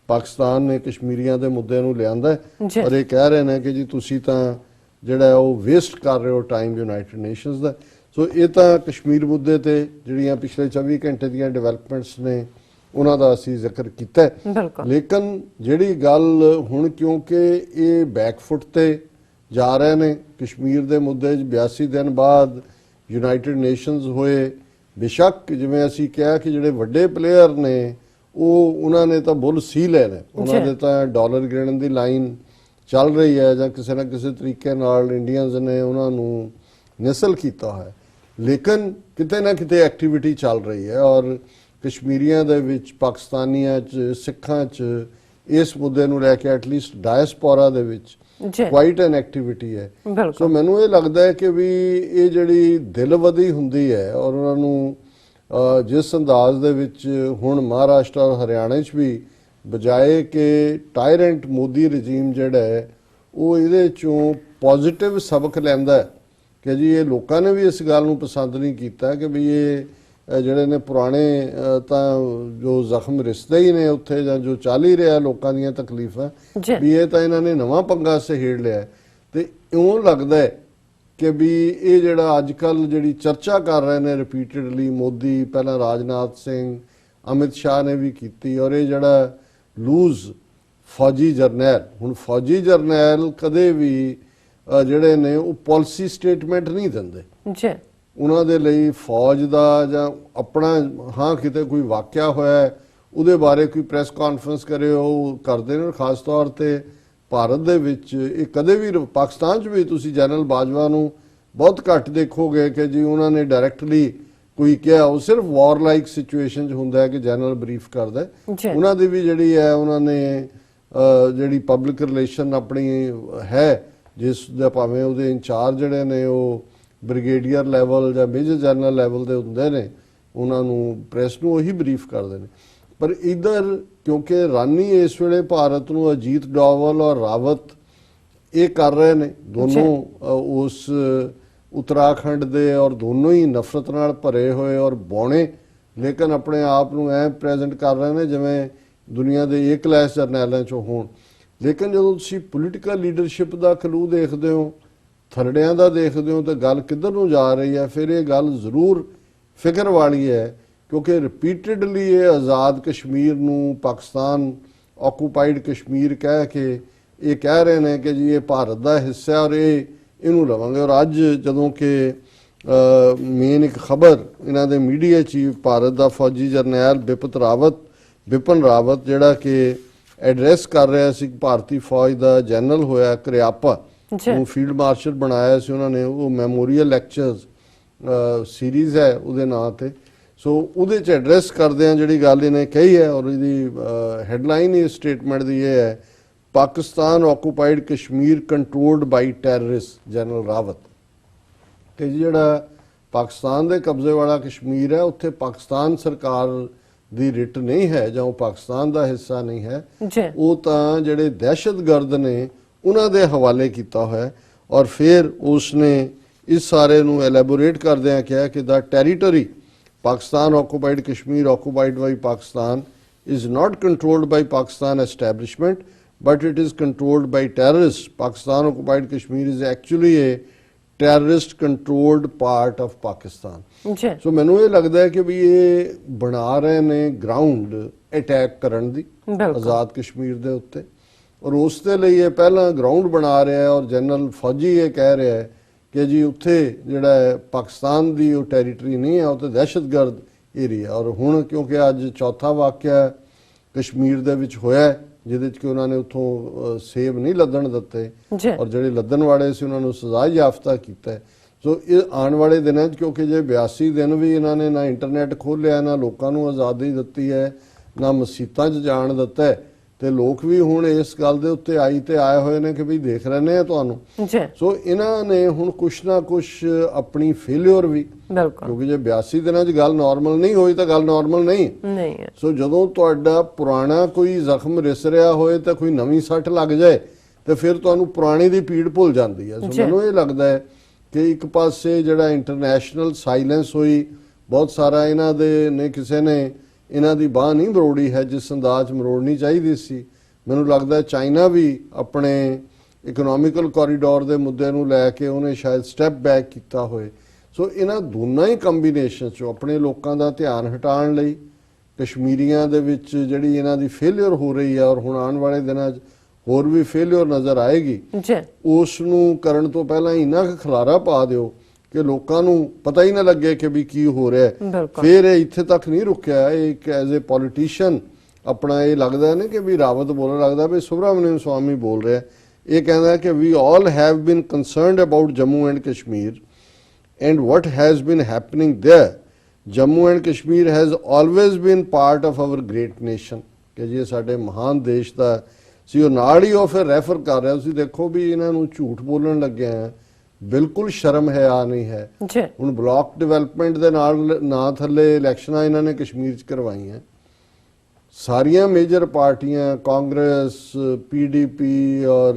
ਪਾਕਿਸਤਾਨ ਨੇ ਕਸ਼ਮੀਰੀਆਂ ਦੇ ਮੁੱਦੇ ਨੂੰ ਲਿਆਂਦਾ ਔਰ ਇਹ ਕਹਿ ਰਹੇ ਨੇ ਕਿ ਜੀ ਤੁਸੀਂ ਤਾਂ ਜਿਹੜਾ ਉਹ ਵੇਸਟ ਕਰ ਰਹੇ ਹੋ ਟਾਈਮ ਯੂਨਾਈਟਿਡ ਨੇਸ਼ਨਸ ਦਾ। ਸੋ ਇਹ ਤਾਂ ਕਸ਼ਮੀਰ ਮੁੱਦੇ ਤੇ ਜਿਹੜੀਆਂ ਪਿਛਲੇ 24 ਘੰਟੇ ਦੀਆਂ ਡਿਵੈਲਪਮੈਂਟਸ ਨੇ ਉਹਨਾਂ ਦਾ ਅਸੀਂ ਜ਼ਿਕਰ ਕੀਤਾ ਹੈ। ਲੇਕਿਨ ਜਿਹੜੀ ਗੱਲ ਹੁਣ ਕਿਉਂਕਿ ਇਹ ਬੈਕਫੁੱਟ ਤੇ ਜਾ ਰਹੇ ਨੇ ਕਸ਼ਮੀਰ ਦੇ ਮੁੱਦੇ 'ਚ 82 ਦਿਨ ਬਾਅਦ ਯੂਨਾਈਟਿਡ ਨੇਸ਼ਨਸ ਹੋਏ, बेशक जिवें असीं कहा कि जिहड़े वड्डे प्लेयर ने उन्होंने तो बुल सी ले ने, उन्होंने तो डॉलर गिणन की लाइन चल रही है जां किसी ना किसी तरीके नाल इंडियंस ने उन्होंने निसल किया है, लेकिन किते ना किते एक्टिविटी चल रही है और कश्मीरियां दे विच पाकिस्तानियां च सिखां च इस मुद्दे नूं लैके at least diaspora they which quite an activity है। सो मैनू ये लगता है कि भी ये जिहड़ी दिलवदी हुंदी है और उन्होंने जिस अंदाज दे विच हुण महाराष्ट्र और हरियाणा च भी बजाए कि टायरेंट मोदी रजीम जिहड़ा है वो इहदे चों पॉजिटिव सबक लैंदा है कि जी ये लोगों ने भी इस गल नूं पसंद नहीं कीता कि भी ये ਜਿਹੜੇ ਨੇ ਪੁਰਾਣੇ ਤਾਂ ਜੋ ਜ਼ਖਮ ਰਿਸਦੇ ਹੀ ਨੇ ਉੱਥੇ ਜਾਂ ਜੋ ਚੱਲ ਹੀ ਰਿਹਾ ਲੋਕਾਂ ਦੀਆਂ ਤਕਲੀਫਾਂ ਵੀ ਇਹ ਤਾਂ ਇਹਨਾਂ ਨੇ ਨਵਾਂ ਪੰਗਾ ਸਹੇੜ ਲਿਆ ਤੇ ਇਉਂ ਲੱਗਦਾ ਹੈ ਕਿ ਵੀ ਇਹ ਜਿਹੜਾ ਅੱਜ ਕੱਲ ਜਿਹੜੀ ਚਰਚਾ ਕਰ ਰਹੇ ਨੇ ਰਿਪੀਟਡਲੀ ਮੋਦੀ, ਪਹਿਲਾਂ ਰਾਜਨਾਥ ਸਿੰਘ, ਅਮਿਤ ਸ਼ਾਹ ਨੇ ਵੀ ਕੀਤੀ ਔਰ ਇਹ ਜਿਹੜਾ ਲੂਜ਼ ਫੌਜੀ ਜਰਨੈਲ, ਹੁਣ ਫੌਜੀ ਜਰਨੈਲ ਕਦੇ ਵੀ ਜਿਹੜੇ ਨੇ ਉਹ ਪਾਲਿਸੀ ਸਟੇਟਮੈਂਟ ਨਹੀਂ ਦਿੰਦੇ ਜੀ, ਉਹਨਾਂ ਦੇ ਲਈ ਫੌਜ ਦਾ ਜਾਂ ਆਪਣਾ ਹਾਂ ਕਿਤੇ ਕੋਈ ਵਾਕਿਆ ਹੋਇਆ ਉਹਦੇ ਬਾਰੇ ਕੋਈ ਪ੍ਰੈਸ ਕਾਨਫਰੰਸ ਕਰੇ ਉਹ ਕਰਦੇ ਨੇ। ਖਾਸ ਤੌਰ ਤੇ ਭਾਰਤ ਦੇ ਵਿੱਚ ਇਹ ਕਦੇ ਵੀ, ਪਾਕਿਸਤਾਨ 'ਚ ਵੀ ਤੁਸੀਂ ਜਨਰਲ ਬਾਜਵਾ ਨੂੰ ਬਹੁਤ ਘੱਟ ਦੇਖੋਗੇ ਕਿ ਜੀ ਉਹਨਾਂ ਨੇ ਡਾਇਰੈਕਟਲੀ ਕੋਈ ਕਿਹਾ, ਉਹ ਸਿਰਫ ਵਾਰ ਲਾਈਕ ਸਿਚੁਏਸ਼ਨ 'ਚ ਹੁੰਦਾ ਹੈ ਕਿ ਜਨਰਲ ਬਰੀਫ ਕਰਦਾ। ਉਹਨਾਂ ਦੀ ਵੀ ਜਿਹੜੀ ਹੈ ਉਹਨਾਂ ਨੇ ਜਿਹੜੀ ਪਬਲਿਕ ਰਿਲੇਸ਼ਨ ਆਪਣੀ ਹੈ ਜਿਸ ਦਾ ਭਾਵੇਂ ਉਹਦੇ ਇੰਚਾਰਜ ਜਿਹੜੇ ਨੇ ਉਹ ਬ੍ਰਿਗੇਡੀਅਰ ਲੈਵਲ ਜਾਂ ਮੇਜਰ ਜਨਰਲ ਲੈਵਲ ਦੇ ਹੁੰਦੇ ਨੇ, ਉਹਨਾਂ ਨੂੰ ਪ੍ਰੈਸ ਨੂੰ ਉਹੀ ਬਰੀਫ ਕਰਦੇ ਨੇ। ਪਰ ਇਧਰ ਕਿਉਂਕਿ ਰਾਨੀ ਇਸ ਵੇਲੇ ਭਾਰਤ ਨੂੰ ਅਜੀਤ ਡੋਵਲ ਔਰ ਰਾਵਤ ਇਹ ਕਰ ਰਹੇ ਨੇ, ਦੋਨੋਂ ਉਸ ਉੱਤਰਾਖੰਡ ਦੇ ਔਰ ਦੋਨੋਂ ਹੀ ਨਫ਼ਰਤ ਨਾਲ ਭਰੇ ਹੋਏ ਔਰ ਬੌਣੇ, ਲੇਕਿਨ ਆਪਣੇ ਆਪ ਨੂੰ ਐ ਪ੍ਰੈਜ਼ੈਂਟ ਕਰ ਰਹੇ ਨੇ ਜਿਵੇਂ ਦੁਨੀਆ ਦੇ ਏ ਕਲਾਸ ਜਰਨੈਲਾਂ 'ਚੋਂ ਹੋਣ। ਲੇਕਿਨ ਜਦੋਂ ਤੁਸੀਂ ਪੋਲੀਟੀਕਲ ਲੀਡਰਸ਼ਿਪ ਦਾ ਖਲੂ ਦੇਖਦੇ ਹੋ, ਥਰੜਿਆਂ ਦਾ ਦੇਖਦੇ ਹੋ ਤਾਂ ਗੱਲ ਕਿੱਧਰ ਨੂੰ ਜਾ ਰਹੀ ਹੈ। ਫਿਰ ਇਹ ਗੱਲ ਜ਼ਰੂਰ ਫਿਕਰ ਵਾਲੀ ਹੈ ਕਿਉਂਕਿ ਰਿਪੀਟਡਲੀ ਇਹ ਆਜ਼ਾਦ ਕਸ਼ਮੀਰ ਨੂੰ ਪਾਕਿਸਤਾਨ ਆਕੂਪਾਈਡ ਕਸ਼ਮੀਰ ਕਹਿ ਕੇ ਇਹ ਕਹਿ ਰਹੇ ਨੇ ਕਿ ਜੀ ਇਹ ਭਾਰਤ ਦਾ ਹਿੱਸਾ ਔਰ ਇਹਨੂੰ ਲਵਾਂਗੇ। ਔਰ ਅੱਜ ਜਦੋਂ ਕਿ ਮੇਨ ਇੱਕ ਖਬਰ ਇਹਨਾਂ ਦੇ ਮੀਡੀਆ ਚੀਫ ਭਾਰਤ ਦਾ ਫੌਜੀ ਜਰਨੈਲ ਬਿਪਨ ਰਾਵਤ ਜਿਹੜਾ ਕਿ ਐਡਰੈਸ ਕਰ ਰਿਹਾ ਸੀ ਭਾਰਤੀ ਫੌਜ ਦਾ ਜਨਰਲ ਹੋਇਆ ਕਰਿਆਪਾ ਨੂੰ ਫੀਲਡ ਮਾਰਸ਼ਲ ਬਣਾਇਆ ਸੀ ਉਹਨਾਂ ਨੇ, ਉਹ ਮੈਮੋਰੀਅਲ ਲੈਕਚਰਸ ਸੀਰੀਜ਼ ਹੈ ਉਹਦੇ ਨਾਂ ਤੇ। ਸੋ ਉਹਦੇ 'ਚ ਐਡਰੈਸ ਕਰਦਿਆਂ ਜਿਹੜੀ ਗੱਲ ਇਹਨੇ ਕਹੀ ਹੈ ਔਰ ਇਹਦੀ ਹੈਡਲਾਈਨ ਇਸ ਸਟੇਟਮੈਂਟ ਦੀ ਇਹ ਹੈ, ਪਾਕਿਸਤਾਨ ਆਕੂਪਾਈਡ ਕਸ਼ਮੀਰ ਕੰਟਰੋਲਡ ਬਾਈ ਟੈਰਰਿਸਟ ਜਨਰਲ ਰਾਵਤ। ਕਿ ਜਿਹੜਾ ਪਾਕਿਸਤਾਨ ਦੇ ਕਬਜ਼ੇ ਵਾਲਾ ਕਸ਼ਮੀਰ ਹੈ ਉੱਥੇ ਪਾਕਿਸਤਾਨ ਸਰਕਾਰ ਦੀ ਰਿਟ ਨਹੀਂ ਹੈ ਜਾਂ ਉਹ ਪਾਕਿਸਤਾਨ ਦਾ ਹਿੱਸਾ ਨਹੀਂ ਹੈ, ਉਹ ਤਾਂ ਜਿਹੜੇ ਦਹਿਸ਼ਤਗਰਦ ਨੇ ਉਹਨਾਂ ਦੇ ਹਵਾਲੇ ਕੀਤਾ ਹੋਇਆ। ਔਰ ਫਿਰ ਉਸਨੇ ਇਸ ਸਾਰੇ ਨੂੰ ਐਲੈਬੋਰੇਟ ਕਰਦਿਆਂ ਕਿਹਾ ਕਿ the territory Pakistan occupied Kashmir occupied by Pakistan is not controlled by Pakistan establishment but it is controlled by terrorists. Pakistan occupied Kashmir is actually a terrorist controlled part of Pakistan. So ਮੈਨੂੰ ਇਹ ਲੱਗਦਾ ਹੈ ਕਿ ਵੀ ਇਹ ਬਣਾ ਰਹੇ ਨੇ ਗਰਾਊਂਡ ਅਟੈਕ ਕਰਨ ਦੀ ਆਜ਼ਾਦ ਕਸ਼ਮੀਰ ਦੇ ਉੱਤੇ ਔਰ ਉਸ ਦੇ ਲਈ ਇਹ ਪਹਿਲਾਂ ਗਰਾਊਂਡ ਬਣਾ ਰਿਹਾ ਹੈ ਔਰ ਜਨਰਲ ਫੌਜੀ ਇਹ ਕਹਿ ਰਿਹਾ ਹੈ ਕਿ ਜੀ ਉੱਥੇ ਜਿਹੜਾ ਹੈ ਪਾਕਿਸਤਾਨ ਦੀ ਉਹ ਟੈਰੀਟਰੀ ਨਹੀਂ ਹੈ, ਉਹ ਤੇ ਦਹਿਸ਼ਤਗਰਦ ਏਰੀਆ। ਔਰ ਹੁਣ ਕਿਉਂਕਿ ਅੱਜ ਚੌਥਾ ਵਾਕਿਆ ਕਸ਼ਮੀਰ ਦੇ ਵਿੱਚ ਹੋਇਆ ਜਿਹਦੇ 'ਚ ਕਿ ਉਹਨਾਂ ਨੇ ਉੱਥੋਂ ਸੇਬ ਨਹੀਂ ਲੱਦਣ ਦਿੱਤੇ ਔਰ ਜਿਹੜੇ ਲੱਦਣ ਵਾਲੇ ਸੀ ਉਹਨਾਂ ਨੂੰ ਸਜ਼ਾ ਯਾਫਤਾ ਕੀਤਾ। ਸੋ ਇਹ ਆਉਣ ਵਾਲੇ ਦਿਨਾਂ 'ਚ ਕਿਉਂਕਿ ਜੇ 82 ਦਿਨ ਵੀ ਇਹਨਾਂ ਨੇ ਨਾ ਇੰਟਰਨੈਟ ਖੋਲ੍ਹਿਆ, ਨਾ ਲੋਕਾਂ ਨੂੰ ਆਜ਼ਾਦੀ ਦਿੱਤੀ ਹੈ, ਨਾ ਮਸੀਤਾਂ 'ਚ ਜਾਣ ਦਿੱਤਾ ਹੈ, ਤੇ ਲੋਕ ਵੀ ਹੁਣ ਇਸ ਗੱਲ ਦੇ ਉੱਤੇ ਆਏ ਹੋਏ ਨੇ ਕਿ ਵੀ ਦੇਖ ਰਹੇ ਆ ਤੁਹਾਨੂੰ। ਸੋ ਇਹਨਾਂ ਨੇ ਹੁਣ ਕੁਛ ਨਾ ਕੁਛ ਆਪਣੀ ਫੇਲਿਅਰ ਵੀ, ਕਿਉਂਕਿ ਜੇ 82 ਦਿਨਾਂ 'ਚ ਗੱਲ ਨਾਰਮਲ ਨਹੀਂ ਹੋਈ ਤਾਂ ਗੱਲ ਨਾਰਮਲ ਨਹੀਂ ਹੈ। ਸੋ ਜਦੋਂ ਤੁਹਾਡਾ ਪੁਰਾਣਾ ਕੋਈ ਜ਼ਖਮ ਰਿਸ ਰਿਹਾ ਹੋਏ ਤਾਂ ਕੋਈ ਨਵੀਂ ਸੱਟ ਲੱਗ ਜਾਏ ਤੇ ਫਿਰ ਤੁਹਾਨੂੰ ਪੁਰਾਣੀ ਦੀ ਪੀੜ ਭੁੱਲ ਜਾਂਦੀ ਹੈ। ਸੋ ਮੈਨੂੰ ਇਹ ਲੱਗਦਾ ਹੈ ਕਿ ਇੱਕ ਪਾਸੇ ਜਿਹੜਾ ਇੰਟਰਨੈਸ਼ਨਲ ਸਾਇਲੈਂਸ ਹੋਈ, ਬਹੁਤ ਸਾਰਾ ਇਹਨਾਂ ਦੇ ਨੇ ਕਿਸੇ ਨੇ ਇਹਨਾਂ ਦੀ ਬਾਹ ਨਹੀਂ ਮਰੋੜੀ ਹੈ ਜਿਸ ਅੰਦਾਜ਼ ਮਰੋੜਨੀ ਚਾਹੀਦੀ ਸੀ। ਮੈਨੂੰ ਲੱਗਦਾ ਚਾਈਨਾ ਵੀ ਆਪਣੇ ਇਕਨੋਮਿਕਲ ਕੋਰੀਡੋਰ ਦੇ ਮੁੱਦੇ ਨੂੰ ਲੈ ਕੇ ਉਹਨੇ ਸ਼ਾਇਦ ਸਟੈਪ ਬੈਕ ਕੀਤਾ ਹੋਏ। ਸੋ ਇਹਨਾਂ ਦੋਨਾਂ ਹੀ ਕੰਬੀਨੇਸ਼ਨ 'ਚੋਂ ਆਪਣੇ ਲੋਕਾਂ ਦਾ ਧਿਆਨ ਹਟਾਉਣ ਲਈ ਕਸ਼ਮੀਰੀਆਂ ਦੇ ਵਿੱਚ ਜਿਹੜੀ ਇਹਨਾਂ ਦੀ ਫੇਲਿਅਰ ਹੋ ਰਹੀ ਹੈ ਔਰ ਹੁਣ ਆਉਣ ਵਾਲੇ ਦਿਨਾਂ 'ਚ ਹੋਰ ਵੀ ਫੇਲਿਅਰ ਨਜ਼ਰ ਆਏਗੀ, ਉਸ ਨੂੰ ਕਰਨ ਤੋਂ ਪਹਿਲਾਂ ਇੰਨਾ ਕੁ ਖਲਾਰਾ ਪਾ ਦਿਓ ਕਿ ਲੋਕਾਂ ਨੂੰ ਪਤਾ ਹੀ ਨਾ ਲੱਗੇ ਕਿ ਵੀ ਕੀ ਹੋ ਰਿਹਾ ਹੈ। ਫਿਰ ਇਹ ਇੱਥੇ ਤੱਕ ਨਹੀਂ ਰੁਕਿਆ। ਇਹ ਇੱਕ ਐਜ਼ ਏ ਪੋਲੀਟੀਸ਼ੀਅਨ ਆਪਣਾ ਇਹ ਲੱਗਦਾ ਨੇ ਕਿ ਵੀ ਰਾਵਤ ਬੋਲਣ ਲੱਗਦਾ ਵੀ ਸੁਬਰਾਮਨੀਅਮ ਸਵਾਮੀ ਬੋਲ ਰਿਹਾ। ਇਹ ਕਹਿੰਦਾ ਕਿ we all have been concerned about Jammu and Kashmir and what has been happening there. Jammu and Kashmir has always been part of our great nation, ਕਿ ਜੀ ਸਾਡੇ ਮਹਾਨ ਦੇਸ਼ ਦਾ ਸੀ। ਉਹ ਨਾਲ ਹੀ ਉਹ ਫਿਰ ਰੈਫਰ ਕਰ ਰਿਹਾ। ਤੁਸੀਂ ਦੇਖੋ ਵੀ ਇਹਨਾਂ ਨੂੰ ਝੂਠ ਬੋਲਣ ਲੱਗਿਆ ਹੈ, ਬਿਲਕੁਲ ਸ਼ਰਮ ਹੈ ਆ ਨਹੀਂ ਹੈ। ਹੁਣ ਬਲਾਕ ਡਿਵੈਲਪਮੈਂਟ ਦੇ ਨਾਲ ਨਾ ਥੱਲੇ ਇਲੈਕਸ਼ਨਾਂ ਇਹਨਾਂ ਨੇ ਕਸ਼ਮੀਰ 'ਚ ਕਰਵਾਈਆਂ। ਸਾਰੀਆਂ ਮੇਜਰ ਪਾਰਟੀਆਂ ਕਾਂਗਰਸ, ਪੀਡੀਪੀ ਔਰ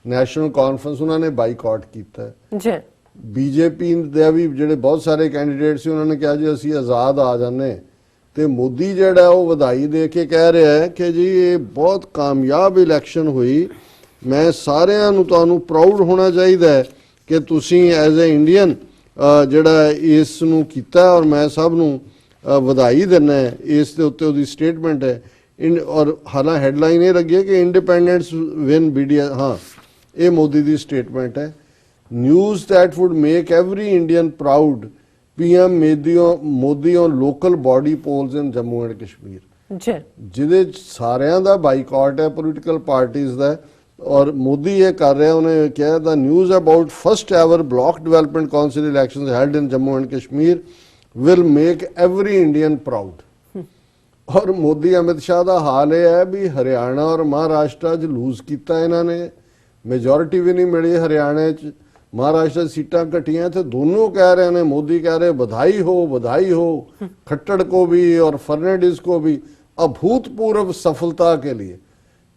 ਨੈਸ਼ਨਲ ਕਾਨਫਰੰਸ ਉਹਨਾਂ ਨੇ ਬਾਈਕਾਟ ਕੀਤਾ। ਬੀਜੇਪੀ ਦੇ ਵੀ ਜਿਹੜੇ ਬਹੁਤ ਸਾਰੇ ਕੈਂਡੀਡੇਟ ਸੀ ਉਹਨਾਂ ਨੇ ਕਿਹਾ ਜੀ ਅਸੀਂ ਆਜ਼ਾਦ ਆ ਜਾਂਦੇ, ਤੇ ਮੋਦੀ ਜਿਹੜਾ ਉਹ ਵਧਾਈ ਦੇ ਕੇ ਕਹਿ ਰਿਹਾ ਹੈ ਕਿ ਜੀ ਇਹ ਬਹੁਤ ਕਾਮਯਾਬ ਇਲੈਕਸ਼ਨ ਹੋਈ। ਮੈਂ ਸਾਰਿਆਂ ਨੂੰ ਤੁਹਾਨੂੰ ਪ੍ਰਾਊਡ ਹੋਣਾ ਚਾਹੀਦਾ ਹੈ ਕਿ ਤੁਸੀਂ ਐਜ਼ ਏ ਇੰਡੀਅਨ ਜਿਹੜਾ ਇਸ ਨੂੰ ਕੀਤਾ ਔਰ ਮੈਂ ਸਭ ਨੂੰ ਵਧਾਈ ਦਿੰਦਾ। ਇਸ ਦੇ ਉੱਤੇ ਉਹਦੀ ਸਟੇਟਮੈਂਟ ਹੈ। ਔਰ ਹਾਲਾਂ ਹੈਡਲਾਈਨ ਇਹ ਲੱਗੀ ਹੈ ਕਿ ਇੰਡੀਪੈਂਡੈਂਸ ਵਿਨ BDS। ਹਾਂ, ਇਹ ਮੋਦੀ ਦੀ ਸਟੇਟਮੈਂਟ ਹੈ। News that would make every Indian proud, PM Modi on local body polls in Jammu and Kashmir, ਜਿਹਦੇ ਸਾਰਿਆਂ ਦਾ ਬਾਈਕਾਟ ਹੈ ਪੋਲੀਟੀਕਲ ਪਾਰਟੀਆਂ ਦਾ। ਔਰ ਮੋਦੀ ਇਹ ਕਰ ਰਿਹਾ, ਉਹਨੇ ਕਿਹਾ the news about first ever block development council elections held in Jammu and Kashmir will make every Indian proud. ਔਰ ਮੋਦੀ ਅਮਿਤ ਸ਼ਾਹ ਦਾ ਹਾਲ ਇਹ ਹੈ ਵੀ ਹਰਿਆਣਾ ਔਰ ਮਹਾਰਾਸ਼ਟਰ 'ਚ ਲੂਜ਼ ਕੀਤਾ ਇਹਨਾਂ ਨੇ, ਮੈਜੋਰਿਟੀ ਵੀ ਨਹੀਂ ਮਿਲੀ ਹਰਿਆਣੇ 'ਚ, ਮਹਾਰਾਸ਼ਟਰ ਸੀਟਾਂ ਘਟੀਆਂ। ਤੇ ਦੋਨੋਂ ਕਹਿ ਰਹੇ ਨੇ, ਮੋਦੀ ਕਹਿ ਰਹੇ बधाई हो खट्टर को भी और फर्नांडिस को भी अभूतपूर्व सफलता के लिए,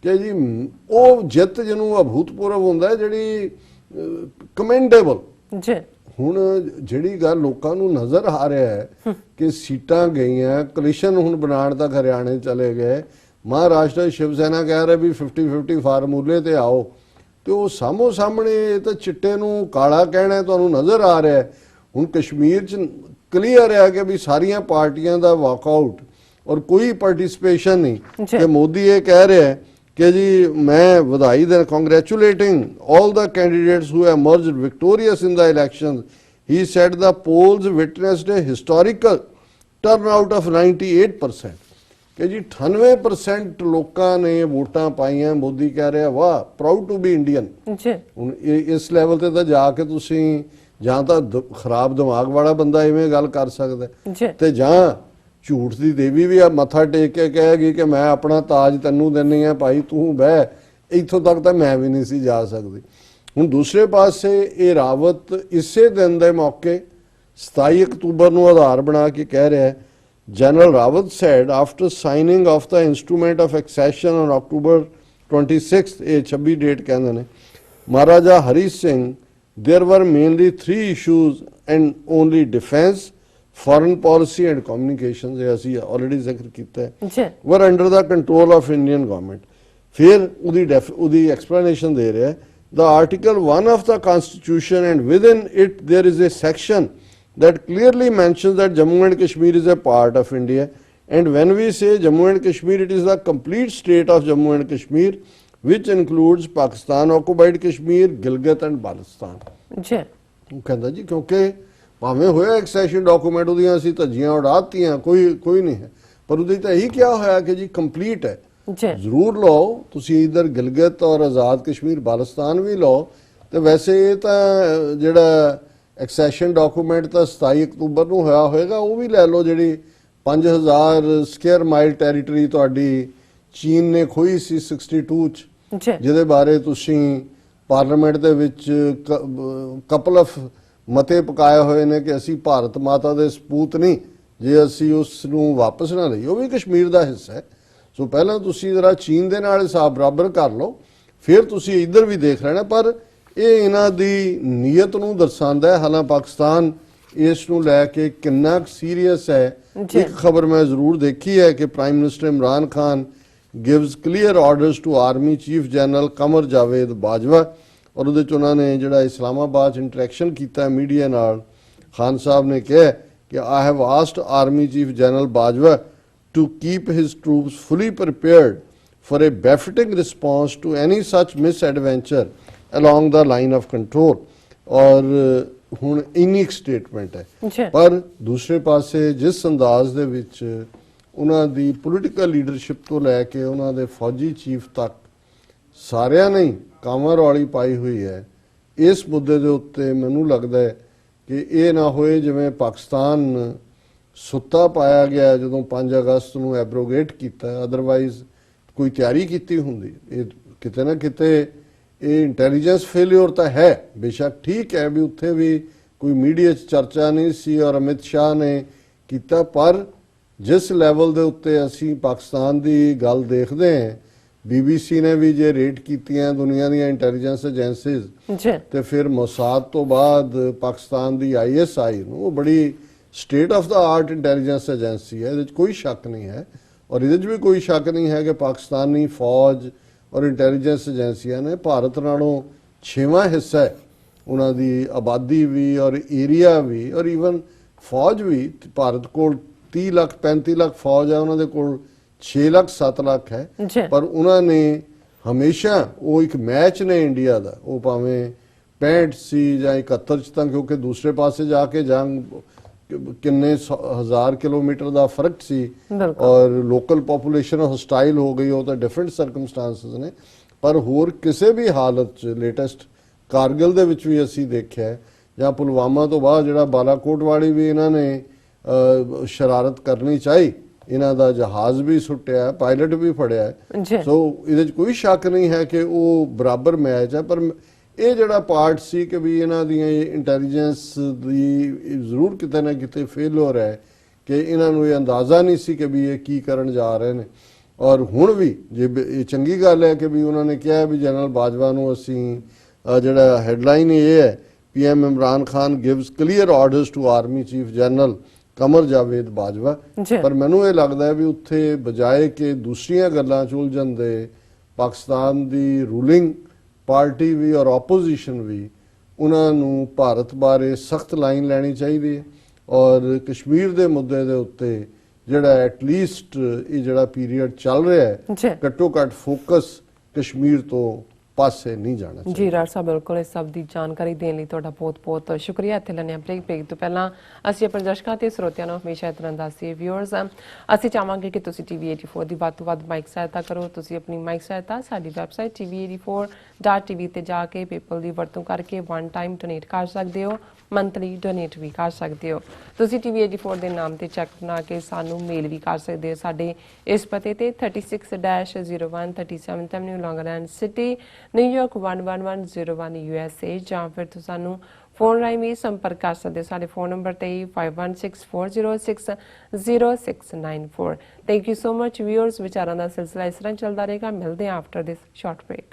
कि जी ਉਹ ਜਿੱਤ ਜਿਹਨੂੰ ਅਭੂਤਪੂਰਵ ਹੁੰਦਾ ਜਿਹੜੀ ਕਮੈਂਡੇਬਲ। ਹੁਣ ਜਿਹੜੀ ਗੱਲ ਲੋਕਾਂ ਨੂੰ ਨਜ਼ਰ ਆ ਰਿਹਾ ਹੈ ਕਿ ਸੀਟਾਂ ਗਈਆਂ, ਕਲੀਸ਼ਨ ਹੁਣ ਬਣਾਉਣ ਤੱਕ ਹਰਿਆਣੇ ਚਲੇ ਗਏ, ਮਹਾਰਾਸ਼ਟਰ ਸ਼ਿਵ ਸੈਨਾ ਕਹਿ ਰਿਹਾ ਵੀ 50-50 ਫਾਰਮੂਲੇ ਤੇ ਆਓ, ਤੇ ਉਹ ਸਾਹਮਣੇ ਤਾਂ ਚਿੱਟੇ ਨੂੰ ਕਾਲਾ ਕਹਿਣਾ ਤੁਹਾਨੂੰ ਨਜ਼ਰ ਆ ਰਿਹਾ ਹੈ। ਹੁਣ ਕਸ਼ਮੀਰ 'ਚ ਕਲੀਅਰ ਹੈ ਕਿ ਵੀ ਸਾਰੀਆਂ ਪਾਰਟੀਆਂ ਦਾ ਵਾਕਆਊਟ ਔਰ ਕੋਈ ਪਾਰਟਿਸਿਪੇਸ਼ਨ ਨਹੀਂ। ਕਿ ਮੋਦੀ ਇਹ ਕਹਿ ਰਿਹਾ ਹੈ ਕਿ ਜੀ ਮੈਂ ਵਧਾਈ ਦੇ congratulating all the candidates who emerged victorious in the elections. He said the polls witnessed a historical turnout of 98%, ਕਿ ਜੀ 98% ਲੋਕਾਂ ਨੇ ਵੋਟਾਂ ਪਾਈਆਂ। ਮੋਦੀ ਕਹਿ ਰਿਹਾ ਵਾਹ, ਪ੍ਰਾਊਡ ਟੂ ਬੀ ਇੰਡੀਅਨ। ਹੁਣ ਇਸ ਲੈਵਲ ਤੇ ਤਾਂ ਜਾ ਕੇ ਤੁਸੀਂ ਜਾਂ ਤਾਂ ਖਰਾਬ ਦਿਮਾਗ ਵਾਲਾ ਬੰਦਾ ਇਵੇਂ ਗੱਲ ਕਰ ਸਕਦਾ, ਤੇ ਜਾਂ ਝੂਠ ਦੀ ਦੇਵੀ ਵੀ ਆ ਮੱਥਾ ਟੇਕ ਕੇ ਕਹੇਗੀ ਕਿ ਮੈਂ ਆਪਣਾ ਤਾਜ ਤੈਨੂੰ ਦਿੰਨੀ ਆ ਭਾਈ, ਤੂੰ ਬਹਿ। ਇੱਥੋਂ ਤੱਕ ਤਾਂ ਮੈਂ ਵੀ ਨਹੀਂ ਸੀ ਜਾ ਸਕਦੀ। ਹੁਣ ਦੂਸਰੇ ਪਾਸੇ ਇਹ ਰਾਵਤ ਇਸੇ ਦਿਨ ਦੇ ਮੌਕੇ 27 ਅਕਤੂਬਰ ਨੂੰ ਆਧਾਰ ਬਣਾ ਕੇ ਕਹਿ ਰਿਹਾ ਹੈ, General Rawat said after signing of the instrument of accession on October 26th, ਇਹ 26 ਡੇਟ ਕਹਿੰਦੇ ਨੇ, Maharaja Hari Singh, there were mainly 3 issues and only defense, foreign policy and communications, ਇਹ ਅਸੀਂ already ਜ਼ਿਕਰ ਕੀਤਾ ਹੈ, were under the control of Indian government. ਫਿਰ ਉਹਦੀ explanation ਦੇ ਰਿਹਾ ਹੈ, the article 1 of the constitution and within it there is a section that clearly mentions that Jammu and Kashmir is a part of India, and when we say Jammu and Kashmir, it is the complete state of Jammu and Kashmir which includes Pakistan occupied Kashmir, Gilgit and Baltistan। ਜੀ ਉਹ ਕਹਿੰਦਾ ਜੀ ਕਿਉਂਕਿ ਭਾਵੇਂ ਹੋਇਆ ਐਕਸੈਸ਼ਨ ਡਾਕੂਮੈਂਟ, ਉਹਦੀਆਂ ਅਸੀਂ ਧੱਜੀਆਂ ਉਡਾਤੀਆਂ, ਕੋਈ ਨਹੀਂ ਹੈ, ਪਰ ਉਹਦੇ ਤਾਂ ਇਹੀ ਕਿਹਾ ਹੋਇਆ ਕਿ ਜੀ ਕੰਪਲੀਟ ਹੈ। ਜੀ ਜ਼ਰੂਰ ਲਓ ਤੁਸੀਂ, ਇਧਰ ਗਿਲਗਿਤ ਔਰ ਆਜ਼ਾਦ ਕਸ਼ਮੀਰ ਬਾਲਸਤਾਨ ਵੀ ਲਓ। ਤੇ ਵੈਸੇ ਇਹ ਤਾਂ ਜਿਹੜਾ ਐਕਸੈਸ਼ਨ ਡਾਕੂਮੈਂਟ ਤਾਂ 27 ਅਕਤੂਬਰ ਨੂੰ ਹੋਇਆ ਹੋਏਗਾ, ਉਹ ਵੀ ਲੈ ਲਓ, ਜਿਹੜੀ 5000 ਸਕੁਅਰ ਮਾਈਲ ਟੈਰੀਟਰੀ ਤੁਹਾਡੀ ਚੀਨ ਨੇ ਖੋਈ ਸੀ 62 ਚ, ਜੀ ਜਿਹਦੇ ਬਾਰੇ ਤੁਸੀਂ ਪਾਰਲੀਮੈਂਟ ਦੇ ਵਿੱਚ ਕਪਲ ਆਫ ਮਤੇ ਪਕਾਏ ਹੋਏ ਨੇ ਕਿ ਅਸੀਂ ਭਾਰਤ ਮਾਤਾ ਦੇ ਸਪੂਤ ਨਹੀਂ ਜੇ ਅਸੀਂ ਉਸ ਨੂੰ ਵਾਪਸ ਨਾ ਲਈਏ, ਉਹ ਵੀ ਕਸ਼ਮੀਰ ਦਾ ਹਿੱਸਾ ਹੈ। ਸੋ ਪਹਿਲਾਂ ਤੁਸੀਂ ਜ਼ਰਾ ਚੀਨ ਦੇ ਨਾਲ ਹਿਸਾਬ ਬਰਾਬਰ ਕਰ ਲਓ, ਫਿਰ ਤੁਸੀਂ ਇੱਧਰ ਵੀ ਦੇਖ ਲੈਣਾ। ਪਰ ਇਹ ਇਹਨਾਂ ਦੀ ਨੀਅਤ ਨੂੰ ਦਰਸਾਉਂਦਾ ਹੈ। ਹਾਲਾਂ ਪਾਕਿਸਤਾਨ ਇਸ ਨੂੰ ਲੈ ਕੇ ਕਿੰਨਾ ਸੀਰੀਅਸ ਹੈ। ਇੱਕ ਖਬਰ ਮੈਂ ਜ਼ਰੂਰ ਦੇਖੀ ਹੈ ਕਿ prime minister Imran Khan gives clear orders to army chief general Qamar Javed Bajwa, ਔਰ ਉਹਦੇ ਚ ਉਹਨਾਂ ਨੇ ਜਿਹੜਾ ਇਸਲਾਮਾਬਾਦ ਚ ਇੰਟਰੈਕਸ਼ਨ ਕੀਤਾ ਮੀਡੀਆ ਨਾਲ, ਖਾਨ ਸਾਹਿਬ ਨੇ ਕਿਹਾ ਕਿ I have asked army chief general Bajwa to keep his troops fully prepared for a befitting response to any such misadventure along the line of control। ਔਰ ਹੁਣ ਇੰਨੀ ਸਟੇਟਮੈਂਟ ਹੈ। ਪਰ ਦੂਸਰੇ ਪਾਸੇ ਜਿਸ ਅੰਦਾਜ਼ ਦੇ ਵਿੱਚ ਉਹਨਾਂ ਦੀ ਪੋਲੀਟੀਕਲ ਲੀਡਰਸ਼ਿਪ ਤੋਂ ਲੈ ਕੇ ਉਹਨਾਂ ਦੇ ਫੌਜੀ ਚੀਫ ਤੱਕ ਸਾਰਿਆਂ ਨੇ ਕਾਮਰ ਵਾਲੀ ਪਾਈ ਹੋਈ ਹੈ, ਇਸ ਮੁੱਦੇ ਦੇ ਉੱਤੇ ਮੈਨੂੰ ਲੱਗਦਾ ਹੈ ਕਿ ਇਹ ਨਾ ਹੋਏ ਜਿਵੇਂ ਪਾਕਿਸਤਾਨ ਸੁੱਤਾ ਪਾਇਆ ਗਿਆ ਜਦੋਂ 5 ਅਗਸਤ ਨੂੰ ਐਬਰੋਗੇਟ ਕੀਤਾ, ਅਦਰਵਾਈਜ਼ ਕੋਈ ਤਿਆਰੀ ਕੀਤੀ ਹੁੰਦੀ। ਇਹ ਕਿਤੇ ਨਾ ਕਿਤੇ ਇਹ ਇੰਟੈਲੀਜੈਂਸ ਫੇਲਿਅਰ ਤਾਂ ਹੈ, ਬੇਸ਼ੱਕ ਠੀਕ ਹੈ ਵੀ ਉੱਥੇ ਵੀ ਕੋਈ ਮੀਡੀਆ 'ਚ ਚਰਚਾ ਨਹੀਂ ਸੀ ਔਰ ਅਮਿਤ ਸ਼ਾਹ ਨੇ ਕੀਤਾ, ਪਰ ਜਿਸ ਲੈਵਲ ਦੇ ਉੱਤੇ ਅਸੀਂ ਪਾਕਿਸਤਾਨ ਦੀ ਗੱਲ ਦੇਖਦੇ ਹਾਂ, BBC ਨੇ ਵੀ ਜੇ ਰੇਟ ਕੀਤੀਆਂ ਦੁਨੀਆ ਦੀਆਂ ਇੰਟੈਲੀਜੈਂਸ ਏਜੰਸੀਜ਼, ਤੇ ਫਿਰ ਮੋਸਾਦ ਤੋਂ ਬਾਅਦ ਪਾਕਿਸਤਾਨ ਦੀ ISI ਨੂੰ, ਉਹ ਬੜੀ state of the art intelligence agency ਹੈ, ਇਹਦੇ 'ਚ ਕੋਈ ਸ਼ੱਕ ਨਹੀਂ ਹੈ। ਔਰ ਇਹਦੇ 'ਚ ਵੀ ਕੋਈ ਸ਼ੱਕ ਨਹੀਂ ਹੈ ਕਿ ਪਾਕਿਸਤਾਨੀ ਫੌਜ ਔਰ ਇੰਟੈਲੀਜੈਂਸ ਏਜੰਸੀਆਂ ਨੇ ਭਾਰਤ ਨਾਲੋਂ 6ਵਾਂ ਹਿੱਸਾ ਹੈ, ਉਹਨਾਂ ਦੀ ਆਬਾਦੀ ਵੀ ਔਰ ਏਰੀਆ ਵੀ ਔਰ ਈਵਨ ਫੌਜ ਵੀ। ਭਾਰਤ ਕੋਲ 30 ਲੱਖ 35 ਲੱਖ ਫੌਜ ਹੈ, ਉਹਨਾਂ ਦੇ ਕੋਲ 6 ਲੱਖ 7 ਲੱਖ ਹੈ, ਪਰ ਉਹਨਾਂ ਨੇ ਹਮੇਸ਼ਾ, ਉਹ ਇੱਕ ਮੈਚ ਨੇ ਇੰਡੀਆ ਦਾ, ਉਹ ਭਾਵੇਂ 65 ਸੀ ਜਾਂ 71 ਚ, ਤਾਂ ਕਿਉਂਕਿ ਦੂਸਰੇ ਪਾਸੇ ਜਾ ਕੇ ਜੰਗ ਕਿੰਨੇ ਹਜ਼ਾਰ ਕਿਲੋਮੀਟਰ ਦਾ ਫਰਕ ਸੀ ਔਰ ਲੋਕਲ ਪੋਪੂਲੇਸ਼ਨ ਹਸਟਾਈਲ ਹੋ ਗਈ, ਉਹ ਤਾਂ ਡਿਫਰੈਂਟ ਸਰਕਮਸਟੈਂਸਸ ਨੇ। ਪਰ ਹੋਰ ਕਿਸੇ ਵੀ ਹਾਲਤ 'ਚ, ਲੇਟੈਸਟ ਕਾਰਗਿਲ ਦੇ ਵਿੱਚ ਵੀ ਅਸੀਂ ਦੇਖਿਆ, ਜਾਂ ਪੁਲਵਾਮਾ ਤੋਂ ਬਾਅਦ ਜਿਹੜਾ ਬਾਲਾਕੋਟ ਵਾਲੀ ਵੀ ਇਹਨਾਂ ਨੇ ਸ਼ਰਾਰਤ ਕਰਨੀ ਚਾਹੀ, ਇਹਨਾਂ ਦਾ ਜਹਾਜ਼ ਵੀ ਸੁੱਟਿਆ, ਪਾਇਲਟ ਵੀ ਫੜਿਆ। ਸੋ ਇਹਦੇ 'ਚ ਕੋਈ ਸ਼ੱਕ ਨਹੀਂ ਹੈ ਕਿ ਉਹ ਬਰਾਬਰ ਮੈਚ ਹੈ। ਪਰ ਇਹ ਜਿਹੜਾ ਪਾਰਟ ਸੀ ਕਿ ਵੀ ਇਹਨਾਂ ਦੀਆਂ ਇੰਟੈਲੀਜੈਂਸ ਦੀ ਜ਼ਰੂਰ ਕਿਤੇ ਨਾ ਕਿਤੇ ਫੇਲਿਅਰ ਹੈ, ਕਿ ਇਹਨਾਂ ਨੂੰ ਇਹ ਅੰਦਾਜ਼ਾ ਨਹੀਂ ਸੀ ਕਿ ਵੀ ਇਹ ਕੀ ਕਰਨ ਜਾ ਰਹੇ ਨੇ। ਔਰ ਹੁਣ ਵੀ ਜੇ ਇਹ ਚੰਗੀ ਗੱਲ ਹੈ ਕਿ ਵੀ ਉਹਨਾਂ ਨੇ ਕਿਹਾ ਵੀ ਜਨਰਲ ਬਾਜਵਾ ਨੂੰ ਅਸੀਂ, ਜਿਹੜਾ ਹੈਡਲਾਈਨ ਇਹ ਹੈ, PM Imran Khan gives clear orders to army chief general Qamar Javed Bajwa. ਪਰ ਮੈਨੂੰ ਇਹ ਲੱਗਦਾ ਹੈ ਵੀ ਉੱਥੇ ਬਜਾਏ ਕਿ ਦੂਸਰੀਆਂ ਗੱਲਾਂ 'ਚ ਉਲਝਣ ਦੇ, ਪਾਕਿਸਤਾਨ ਦੀ ਰੂਲਿੰਗ ਪਾਰਟੀ ਵੀ ਔਰ ਆਪੋਜੀਸ਼ਨ ਵੀ, ਉਹਨਾਂ ਨੂੰ ਭਾਰਤ ਬਾਰੇ ਸਖਤ ਲਾਈਨ ਲੈਣੀ ਚਾਹੀਦੀ ਹੈ। ਔਰ ਕਸ਼ਮੀਰ ਦੇ ਮੁੱਦੇ ਦੇ ਉੱਤੇ ਜਿਹੜਾ ਐਟਲੀਸਟ ਇਹ ਜਿਹੜਾ ਪੀਰੀਅਡ ਚੱਲ ਰਿਹਾ ਹੈ, ਘੱਟੋ ਘੱਟ ਫੋਕਸ ਕਸ਼ਮੀਰ ਤੋਂ ਪਾਸੇ ਨਹੀਂ ਜਾਣਾ ਚਾਹੀਦਾ। ਜੀ ਰਾਜ ਸਾਹਿਬ, ਬਿਲਕੁਲ ਇਸ ਸਭ ਦੀ ਜਾਣਕਾਰੀ ਦੇਣ ਲਈ ਤੁਹਾਡਾ ਬਹੁਤ-ਬਹੁਤ ਸ਼ੁਕਰੀਆ। ਇੱਥੇ ਲੈਣੇ ਬ੍ਰੇਕ ਤੋਂ ਪਹਿਲਾਂ ਅਸੀਂ ਆਪਣੇ ਦਰਸ਼ਕਾਂ ਤੇ ਸਰੋਤਿਆਂ ਨੂੰ ਹਮੇਸ਼ਾ ਇਸ ਤਰ੍ਹਾਂ ਦੱਸੀਏ ਵਿਊਅਰਸ, ਅਸੀਂ ਚਾਹਾਂਗੇ ਕਿ ਤੁਸੀਂ TV84 ਦੀ ਵੱਧ ਤੋਂ ਵੱਧ ਮਾਈਕ ਸਹਾਇਤਾ ਕਰੋ। ਤੁਸੀਂ ਆਪਣੀ ਮਾਈਕ ਸਹਾਇਤਾ ਸਾਡੀ ਵੈਬਸਾਈਟ TV84.tv ਤੇ ਜਾ ਕੇ ਪੇਪਲ ਦੀ ਵਰਤੋਂ ਕਰਕੇ ਵਨ ਟਾਈਮ ਡੋਨੇਟ ਕਰ ਸਕਦੇ ਹੋ, ਮੰਥਲੀ ਡੋਨੇਟ ਵੀ ਕਰ ਸਕਦੇ ਹੋ। ਤੁਸੀਂ TV84 ਦੇ ਨਾਮ ਤੇ ਚੈੱਕ ਬਣਾ ਕੇ ਸਾਨੂੰ ਮੇਲ ਵੀ ਕਰ ਸਕਦੇ ਹੋ ਸਾਡੇ ਇਸ ਪਤੇ ਤੇ 36-01 37th Avenue, Long Island City, New York 11101 USA, ਜਾਂ ਫਿਰ ਤੁਸੀਂ ਸਾਨੂੰ ਫੋਨ ਰਾਹੀਂ ਵੀ ਸੰਪਰਕ ਕਰ ਸਕਦੇ ਹੋ। ਸਾਡੇ ਫੋਨ ਨੰਬਰ ਤੇ 5164060694। Thank you so much viewers. ਵਿਚਾਰਾਂ ਦਾ ਸਿਲਸਿਲਾ ਇਸ ਤਰ੍ਹਾਂ ਚੱਲਦਾ ਰਹੇਗਾ। ਮਿਲਦੇ ਹਾਂ ਆਫਟਰ ਦਿਸ ਸ਼ਾਰਟ ਬ੍ਰੇਕ।